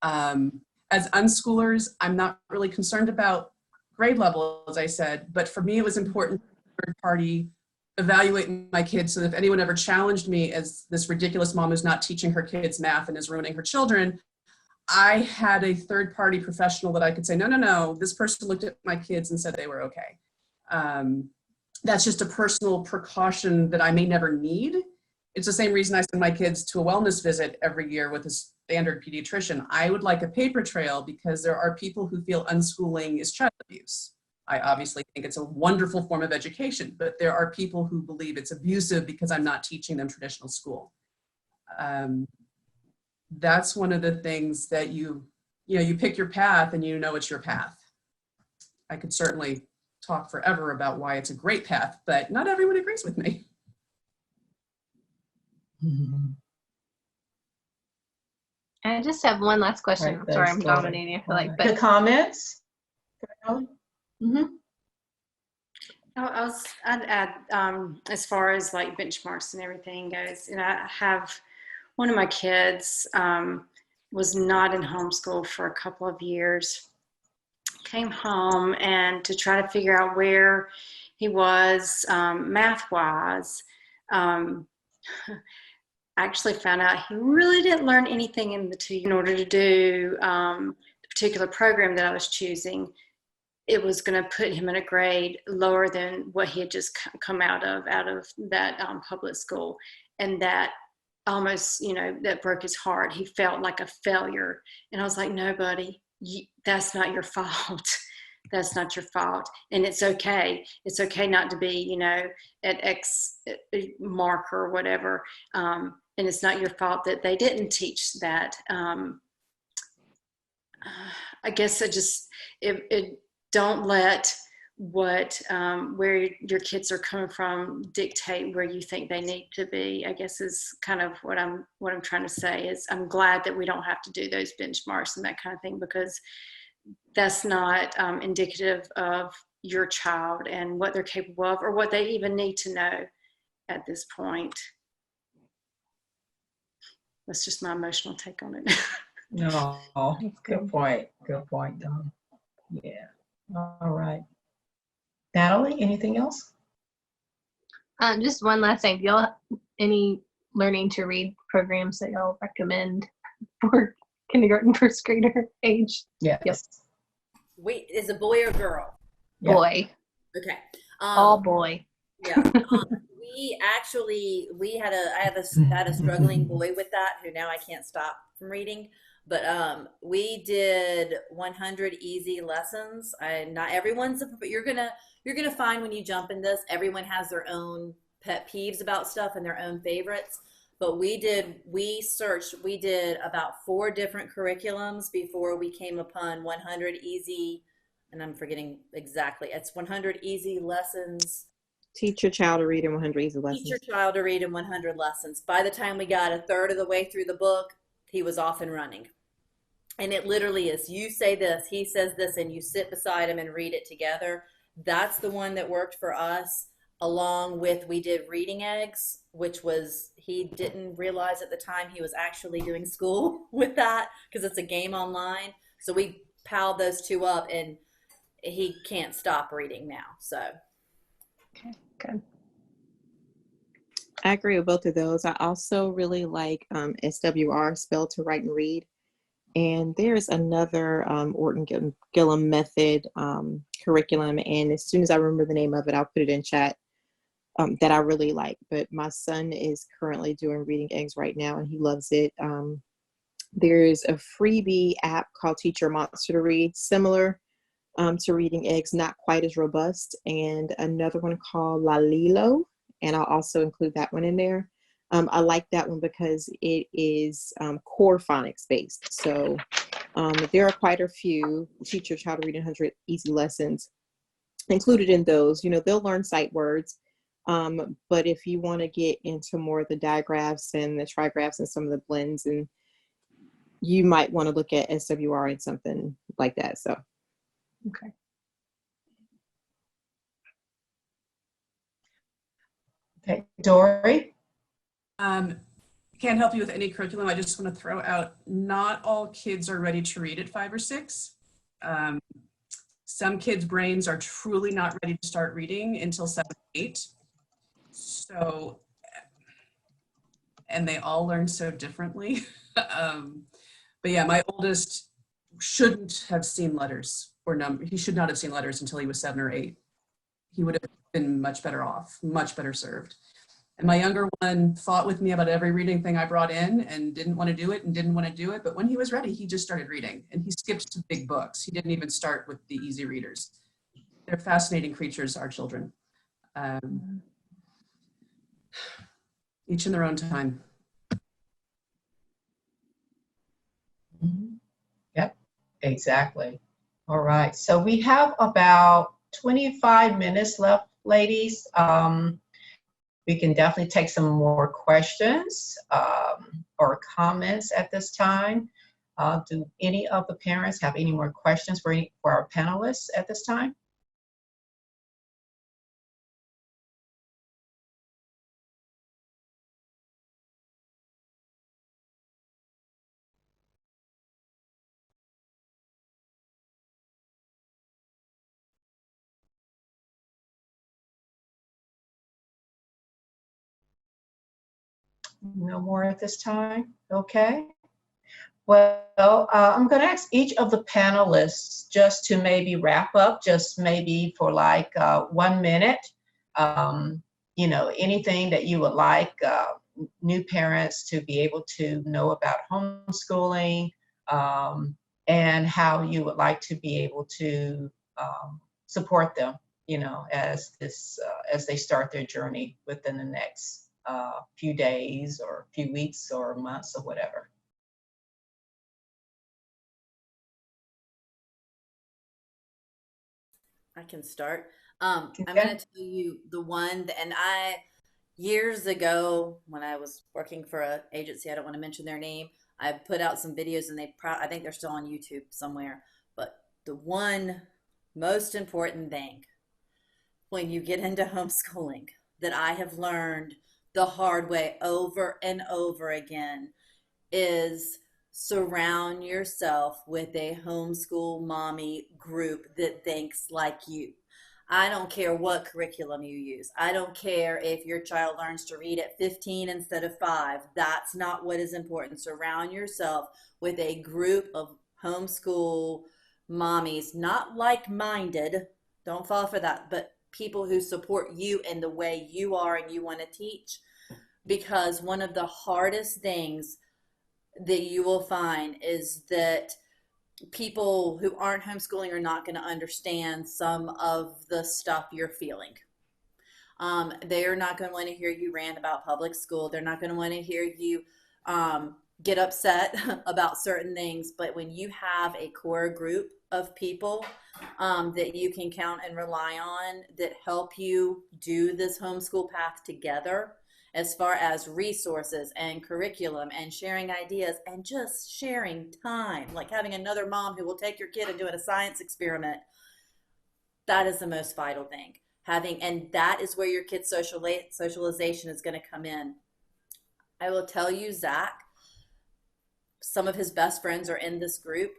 Speaker 3: As unschoolers, I'm not really concerned about grade level, as I said, but for me, it was important for third party evaluate my kids. So if anyone ever challenged me as this ridiculous mom who's not teaching her kids math and is ruining her children, I had a third party professional that I could say, no, this person looked at my kids and said they were okay. That's just a personal precaution that I may never need. It's the same reason I send my kids to a wellness visit every year with a standard pediatrician. I would like a paper trail because there are people who feel unschooling is child abuse. I obviously think it's a wonderful form of education, but there are people who believe it's abusive because I'm not teaching them traditional school. That's one of the things that you pick your path and you know it's your path. I could certainly talk forever about why it's a great path, but not everyone agrees with me.
Speaker 10: I just have one last question.
Speaker 1: Right,
Speaker 10: I'm sorry, I'm
Speaker 1: thanks, Laura.
Speaker 10: dominating. I feel like,
Speaker 1: Good
Speaker 10: but
Speaker 1: comments? Mm-hmm.
Speaker 5: I'd add, as far as like benchmarks and everything goes, and I have one of my kids was not in homeschool for a couple of years, came home, and to try to figure out where he was math-wise, I actually found out he really didn't learn anything in the 2 in order to do the particular program that I was choosing. It was going to put him in a grade lower than what he had just come out of that public school. And that almost, that broke his heart. He felt like a failure. And I was like, no, buddy, that's not your fault. That's not your fault. And it's okay. It's okay not to be, at X mark or whatever. And it's not your fault that they didn't teach that. I guess it don't let where your kids are coming from dictate where you think they need to be. I guess is kind of what I'm trying to say is I'm glad that we don't have to do those benchmarks and that kind of thing, because that's not indicative of your child and what they're capable of or what they even need to know at this point. That's just my emotional take on it.
Speaker 1: No, good point. Good point, Dawn. Yeah. All right. Natalie, anything else?
Speaker 10: just one last thing. Do y'all have any learning to read programs that y'all recommend for kindergarten, first grader age?
Speaker 1: Yes.
Speaker 10: Yep.
Speaker 2: Wait, is it boy or girl?
Speaker 1: Yeah.
Speaker 10: Boy.
Speaker 2: Okay.
Speaker 10: All boy.
Speaker 2: Yeah. I had a struggling boy with that who now I can't stop from reading. But we did 100 easy lessons. Not everyone's, but you're gonna find when you jump in this, everyone has their own pet peeves about stuff and their own favorites. But we did about 4 different curriculums before we came upon 100 easy, and I'm forgetting exactly. It's 100 easy lessons.
Speaker 6: Teach your child to read in 100 easy lessons.
Speaker 2: Teach your child to read in 100 lessons. By the time we got a third of the way through the book, he was off and running. And it literally is, you say this, he says this, and you sit beside him and read it together. That's the one that worked for us, along with, we did reading eggs, which was, he didn't realize at the time he was actually doing school with that because it's a game online. So we piled those 2 up, and he can't stop reading now. So.
Speaker 10: Okay, good.
Speaker 6: I agree with both of those. I also really like SWR, Spell to Write and Read. And there's another Orton Gillum method curriculum. And as soon as I remember the name of it, I'll put it in chat, that I really like. But my son is currently doing reading eggs right now, and he loves it. There's a freebie app called Teach Your Monster to Read, similar to reading eggs, not quite as robust. And another one called Lalilo, and I'll also include that one in there. I like that one because it is core phonics based. So there are quite a few Teach Your Child to Read 100 easy lessons included in those. They'll learn sight words, but if you want to get into more of the digraphs and the trigraphs and some of the blends, and you might want to look at SWR and something like that. So.
Speaker 10: Okay.
Speaker 1: Okay, Dory?
Speaker 3: Can't help you with any curriculum. I just want to throw out, not all kids are ready to read at 5 or 6. Some kids' brains are truly not ready to start reading until 7 or 8. So, and they all learn so differently. But yeah, my oldest shouldn't have seen letters or he should not have seen letters until he was 7 or 8. He would have been much better off, much better served. And my younger one fought with me about every reading thing I brought in and didn't want to do it. But when he was ready, he just started reading, and he skipped to big books. He didn't even start with the easy readers. They're fascinating creatures, our children. Each in their own time.
Speaker 1: Yep, exactly. All right, so we have about 25 minutes left, ladies. We can definitely take some more questions or comments at this time. Do any of the parents have any more questions for our panelists at this time? No more at this time? Okay. Well, I'm going to ask each of the panelists just to maybe wrap up, just maybe for like 1 minute. You know, anything that you would like new parents to be able to know about homeschooling, and how you would like to be able to support them, you know, as they start their journey within the next few days or few weeks or months or whatever.
Speaker 2: I can start. I'm going to tell you the one, and years ago when I was working for an agency, I don't want to mention their name, I put out some videos, and I think they're still on YouTube somewhere. But the one most important thing when you get into homeschooling that I have learned the hard way over and over again is surround yourself with a homeschool mommy group that thinks like you. I don't care what curriculum you use. I don't care if your child learns to read at 15 instead of 5. That's not what is important. Surround yourself with a group of homeschool mommies, not like-minded, don't fall for that, but people who support you in the way you are and you want to teach. Because one of the hardest things that you will find is that people who aren't homeschooling are not going to understand some of the stuff you're feeling. They are not going to want to hear you rant about public school. They're not going to want to hear you get upset about certain things. But when you have a core group of people that you can count and rely on that help you do this homeschool path together, as far as resources and curriculum and sharing ideas and just sharing time, like having another mom who will take your kid and do a science experiment, that is the most vital thing. And that is where your kid's socialization is going to come in. I will tell you, Zach, some of his best friends are in this group,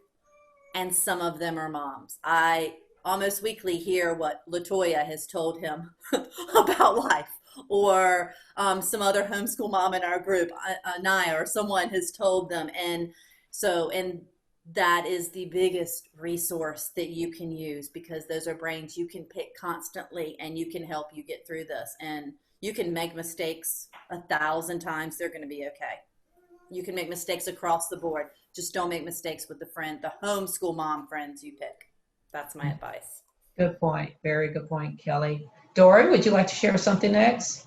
Speaker 2: and some of them are moms. I almost weekly hear what LaToya has told him about life, or some other homeschool mom in our group, Naya, or someone has told them. And that is the biggest resource that you can use, because those are brains you can pick constantly, and you can help you get through this. And you can make mistakes 1,000 times. They're going to be okay. You can make mistakes across the board. Just don't make mistakes with the homeschool mom friends you pick. That's my advice.
Speaker 1: Good point. Very good point, Kelly. Dory, would you like to share something next?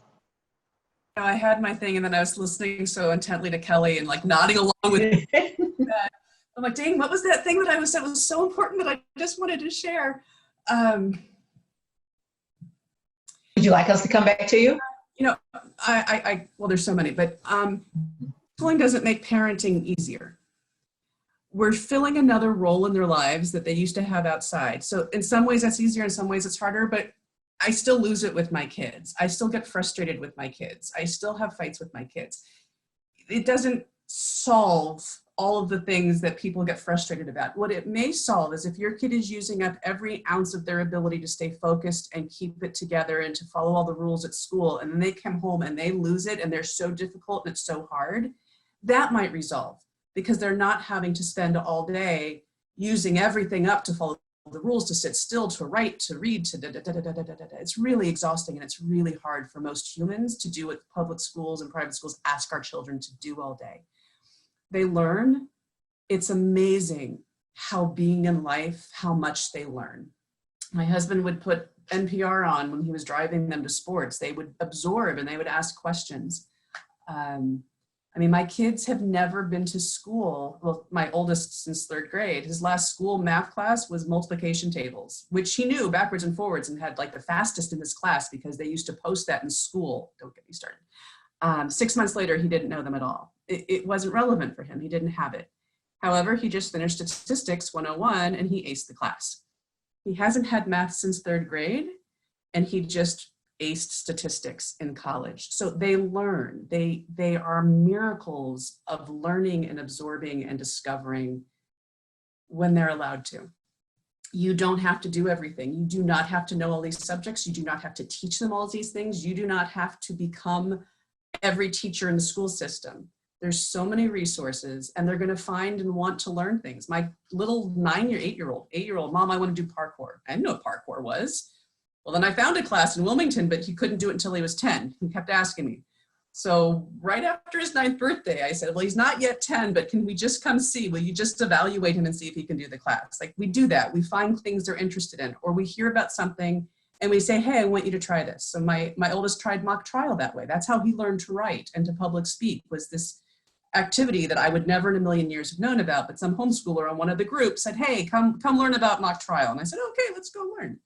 Speaker 3: I had my thing, and then I was listening so intently to Kelly and like nodding along with that. I'm like, dang, what was that thing that was so important that I just wanted to share?
Speaker 1: Would you like us to come back to you?
Speaker 3: You know, well, there's so many, but schooling doesn't make parenting easier. We're filling another role in their lives that they used to have outside. So in some ways that's easier, in some ways it's harder, but I still lose it with my kids. I still get frustrated with my kids. I still have fights with my kids. It doesn't solve all of the things that people get frustrated about. What it may solve is if your kid is using up every ounce of their ability to stay focused and keep it together and to follow all the rules at school, and then they come home and they lose it and they're so difficult and it's so hard, that might resolve, because they're not having to spend all day using everything up to follow the rules, to sit still, to write, to read, to It's really exhausting, and it's really hard for most humans to do what public schools and private schools ask our children to do all day. They learn. It's amazing how being in life, how much they learn. My husband would put NPR on when he was driving them to sports. They would absorb and they would ask questions. I mean, my kids have never been to school. Well, my oldest since 3rd grade, his last school math class was multiplication tables, which he knew backwards and forwards and had like the fastest in his class because they used to post that in school. Don't get me started. 6 months later, he didn't know them at all. It wasn't relevant for him. He didn't have it. However, he just finished Statistics 101 and he aced the class. He hasn't had math since 3rd grade, and he just aced statistics in college. So they learn. They are miracles of learning and absorbing and discovering when they're allowed to. You don't have to do everything. You do not have to know all these subjects. You do not have to teach them all these things. You do not have to become every teacher in the school system. There's so many resources, and they're going to find and want to learn things. My little 8-year-old, Mom, I want to do parkour. I didn't know what parkour was. Well, then I found a class in Wilmington, but he couldn't do it until he was 10. He kept asking me. So right after his 9th birthday, I said, well, he's not yet 10, but can we just come see? Will you just evaluate him and see if he can do the class? Like, we do that. We find things they're interested in, or we hear about something and we say, hey, I want you to try this. So my oldest tried mock trial that way. That's how he learned to write and to public speak, was this activity that I would never in a million years have known about, but some homeschooler on one of the groups said, hey, come learn about mock trial. And I said, okay, let's go learn.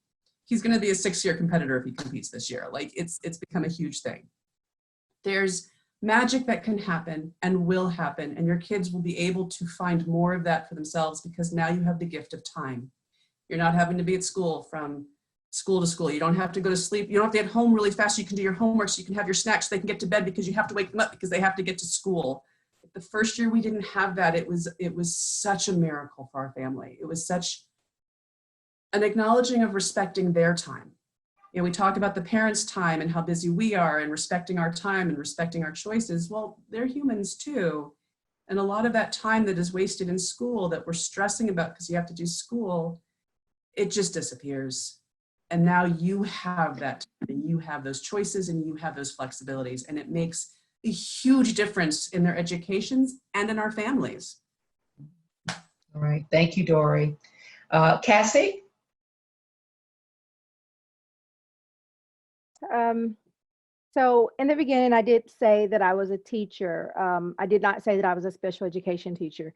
Speaker 3: He's going to be a 6-year competitor if he competes this year. Like, it's become a huge thing. There's magic that can happen and will happen, and your kids will be able to find more of that for themselves because now you have the gift of time. You're not having to be at school from school to school. You don't have to go to sleep. You don't have to get home really fast so you can do your homework, so you can have your snacks so they can get to bed, because you have to wake them up because they have to get to school. The first year we didn't have that. It was such a miracle for our family. It was such an acknowledging of respecting their time. You know, we talk about the parents' time and how busy we are and respecting our time and respecting our choices. Well, they're humans too. And a lot of that time that is wasted in school that we're stressing about because you have to do school, it just disappears. And now you have that time, and you have those choices, and you have those flexibilities, and it makes a huge difference in their educations and in our families.
Speaker 1: All right, thank you, Dory. Cassie?
Speaker 4: So in the beginning, I did say that I was a teacher. I did not say that I was a special education teacher.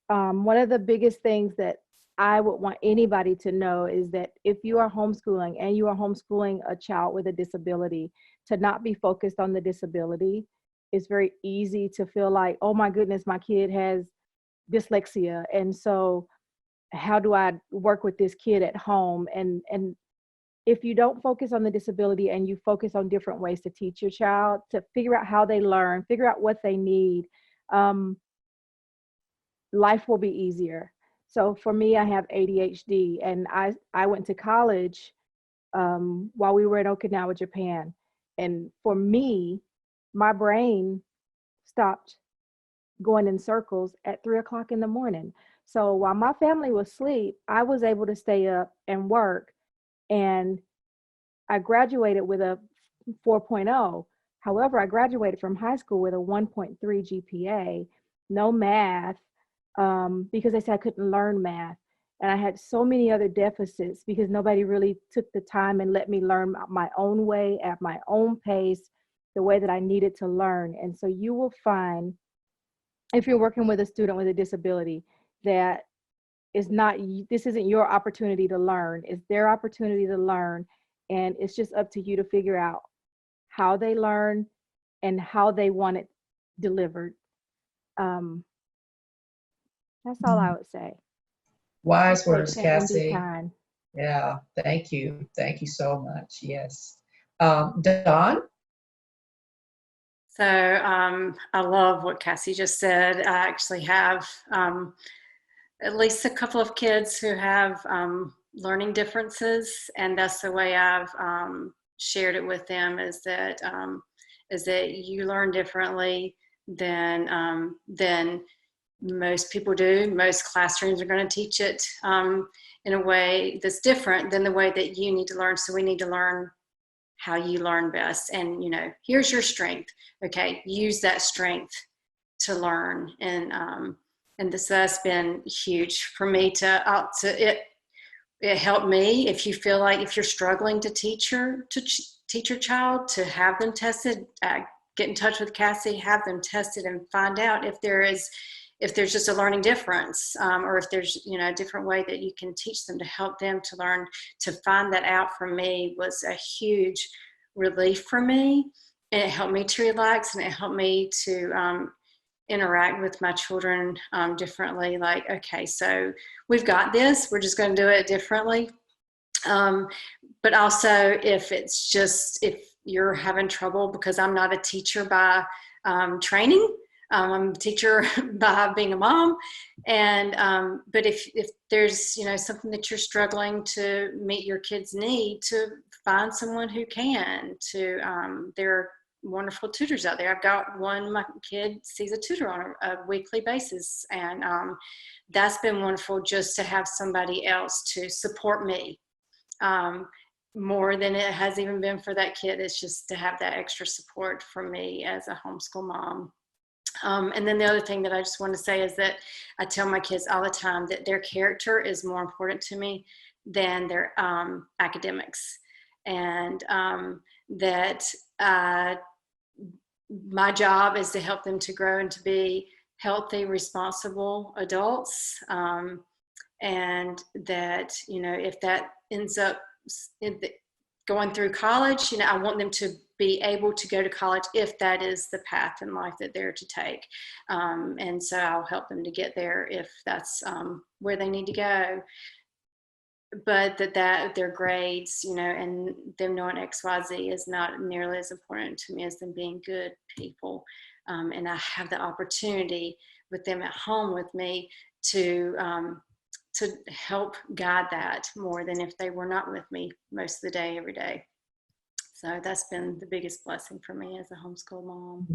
Speaker 4: One of the biggest things that I would want anybody to know is that if you are homeschooling and you are homeschooling a child with a disability, to not be focused on the disability. It's very easy to feel like, oh my goodness, my kid has dyslexia. And so how do I work with this kid at home? And if you don't focus on the disability and you focus on different ways to teach your child, to figure out how they learn, figure out what they need, life will be easier. So for me, I have ADHD, and I went to college while we were in Okinawa, Japan. And for me, my brain stopped going in circles at 3 o'clock in the morning. So while my family was asleep, I was able to stay up and work. And I graduated with a 4.0. However, I graduated from high school with a 1.3 GPA, no math, because they said I couldn't learn math. And I had so many other deficits because nobody really took the time and let me learn my own way, at my own pace, the way that I needed to learn. And so you will find, if you're working with a student with a disability, that this isn't your opportunity to learn, it's their opportunity to learn. And it's just up to you to figure out how they learn and how they want it delivered. That's all I would say.
Speaker 1: Wise words,
Speaker 4: And be
Speaker 1: Cassie.
Speaker 4: kind.
Speaker 1: Yeah, thank you. Thank you so much. Yes. Dawn?
Speaker 5: So I love what Cassie just said. I actually have at least a couple of kids who have learning differences, and that's the way I've shared it with them, is that you learn differently than most people do. Most classrooms are going to teach it in a way that's different than the way that you need to learn. So we need to learn how you learn best. And, here's your strength. Okay, use that strength to learn. And this has been huge for me it helped me. If you feel like, if you're struggling to teach your child, to have them tested, get in touch with Cassie, have them tested, and find out if there's just a learning difference, or if there's, a different way that you can teach them to help them to learn. To find that out for me was a huge relief for me, and it helped me to relax, and it helped me to interact with my children differently. Like, okay, so we've got this, we're just going to do it differently. But also if you're having trouble, because I'm not a teacher by training, I'm a teacher by being a mom. And but if there's something that you're struggling to meet your kids' need, to find someone who can. There are wonderful tutors out there. I've got one, my kid sees a tutor on a weekly basis, and that's been wonderful, just to have somebody else to support me. More than it has even been for that kid. It's just to have that extra support from me as a homeschool mom. And then the other thing that I just want to say is that I tell my kids all the time that their character is more important to me than their academics, and that my job is to help them to grow and to be healthy, responsible adults, and that if that ends up going through college, I want them to be able to go to college if that is the path in life that they're to take. And so I'll help them to get there if that's where they need to go. But that their grades, and them knowing XYZ is not nearly as important to me as them being good people. And I have the opportunity with them at home with me to help guide that more than if they were not with me most of the day, every day. So that's been the biggest blessing for me as a homeschool mom.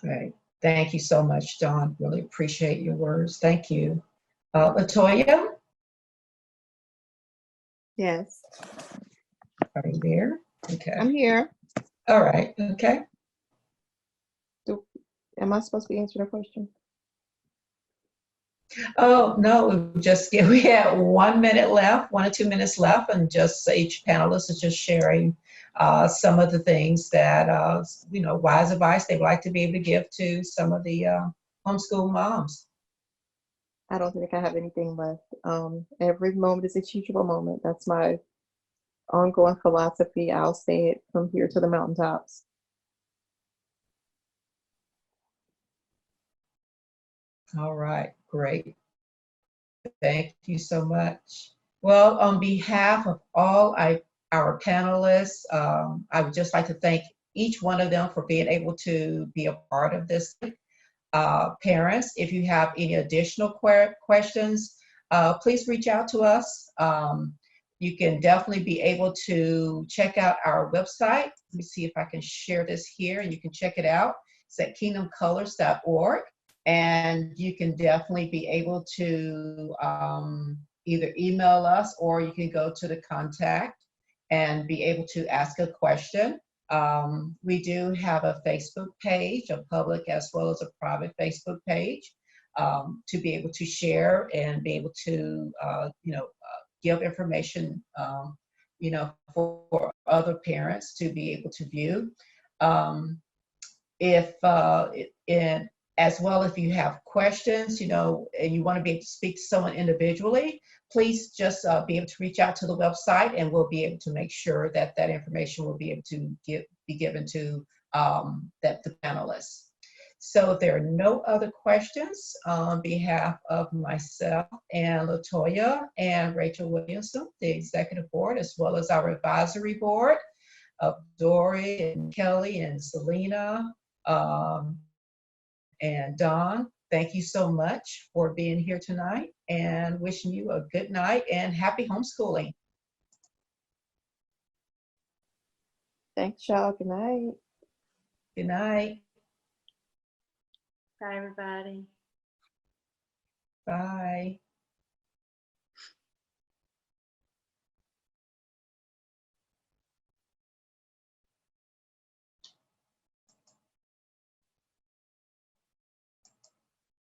Speaker 1: Great. Thank you so much, Dawn. Really appreciate your words. Thank you. Latoya?
Speaker 6: Yes.
Speaker 1: Are you there? Okay.
Speaker 6: I'm here.
Speaker 1: All right. Okay.
Speaker 6: Am I supposed to be answering a question?
Speaker 1: Oh, no, we had 1 minute left, 1 or 2 minutes left, and just each panelist is just sharing some of the things that, wise advice they'd like to be able to give to some of the homeschool moms.
Speaker 6: I don't think I have anything left. Every moment is a teachable moment. That's my ongoing philosophy. I'll say it from here to the mountaintops.
Speaker 1: All right, great. Thank you so much. Well, on behalf of all our panelists, I would just like to thank each one of them for being able to be a part of this. Parents, if you have any additional questions, please reach out to us. You can definitely be able to check out our website. Let me see if I can share this here, and you can check it out. It's at kingdomcolors.org. And you can definitely be able to either email us, or you can go to the contact and be able to ask a question. We do have a Facebook page, a public as well as a private Facebook page, to be able to share and be able to, give information, for other parents to be able to view. As well, if you have questions, and you want to be able to speak to someone individually, please just be able to reach out to the website, and we'll be able to make sure that that information will be able to be given to the panelists. So if there are no other questions, on behalf of myself and Latoya and Rachel Williamson, the executive board, as well as our advisory board of Dory and Kelly and Selena, and Dawn, thank you so much for being here tonight, and wishing you a good night and happy homeschooling.
Speaker 6: Thanks, y'all. Good night.
Speaker 1: Good night.
Speaker 5: Bye, everybody.
Speaker 1: Bye.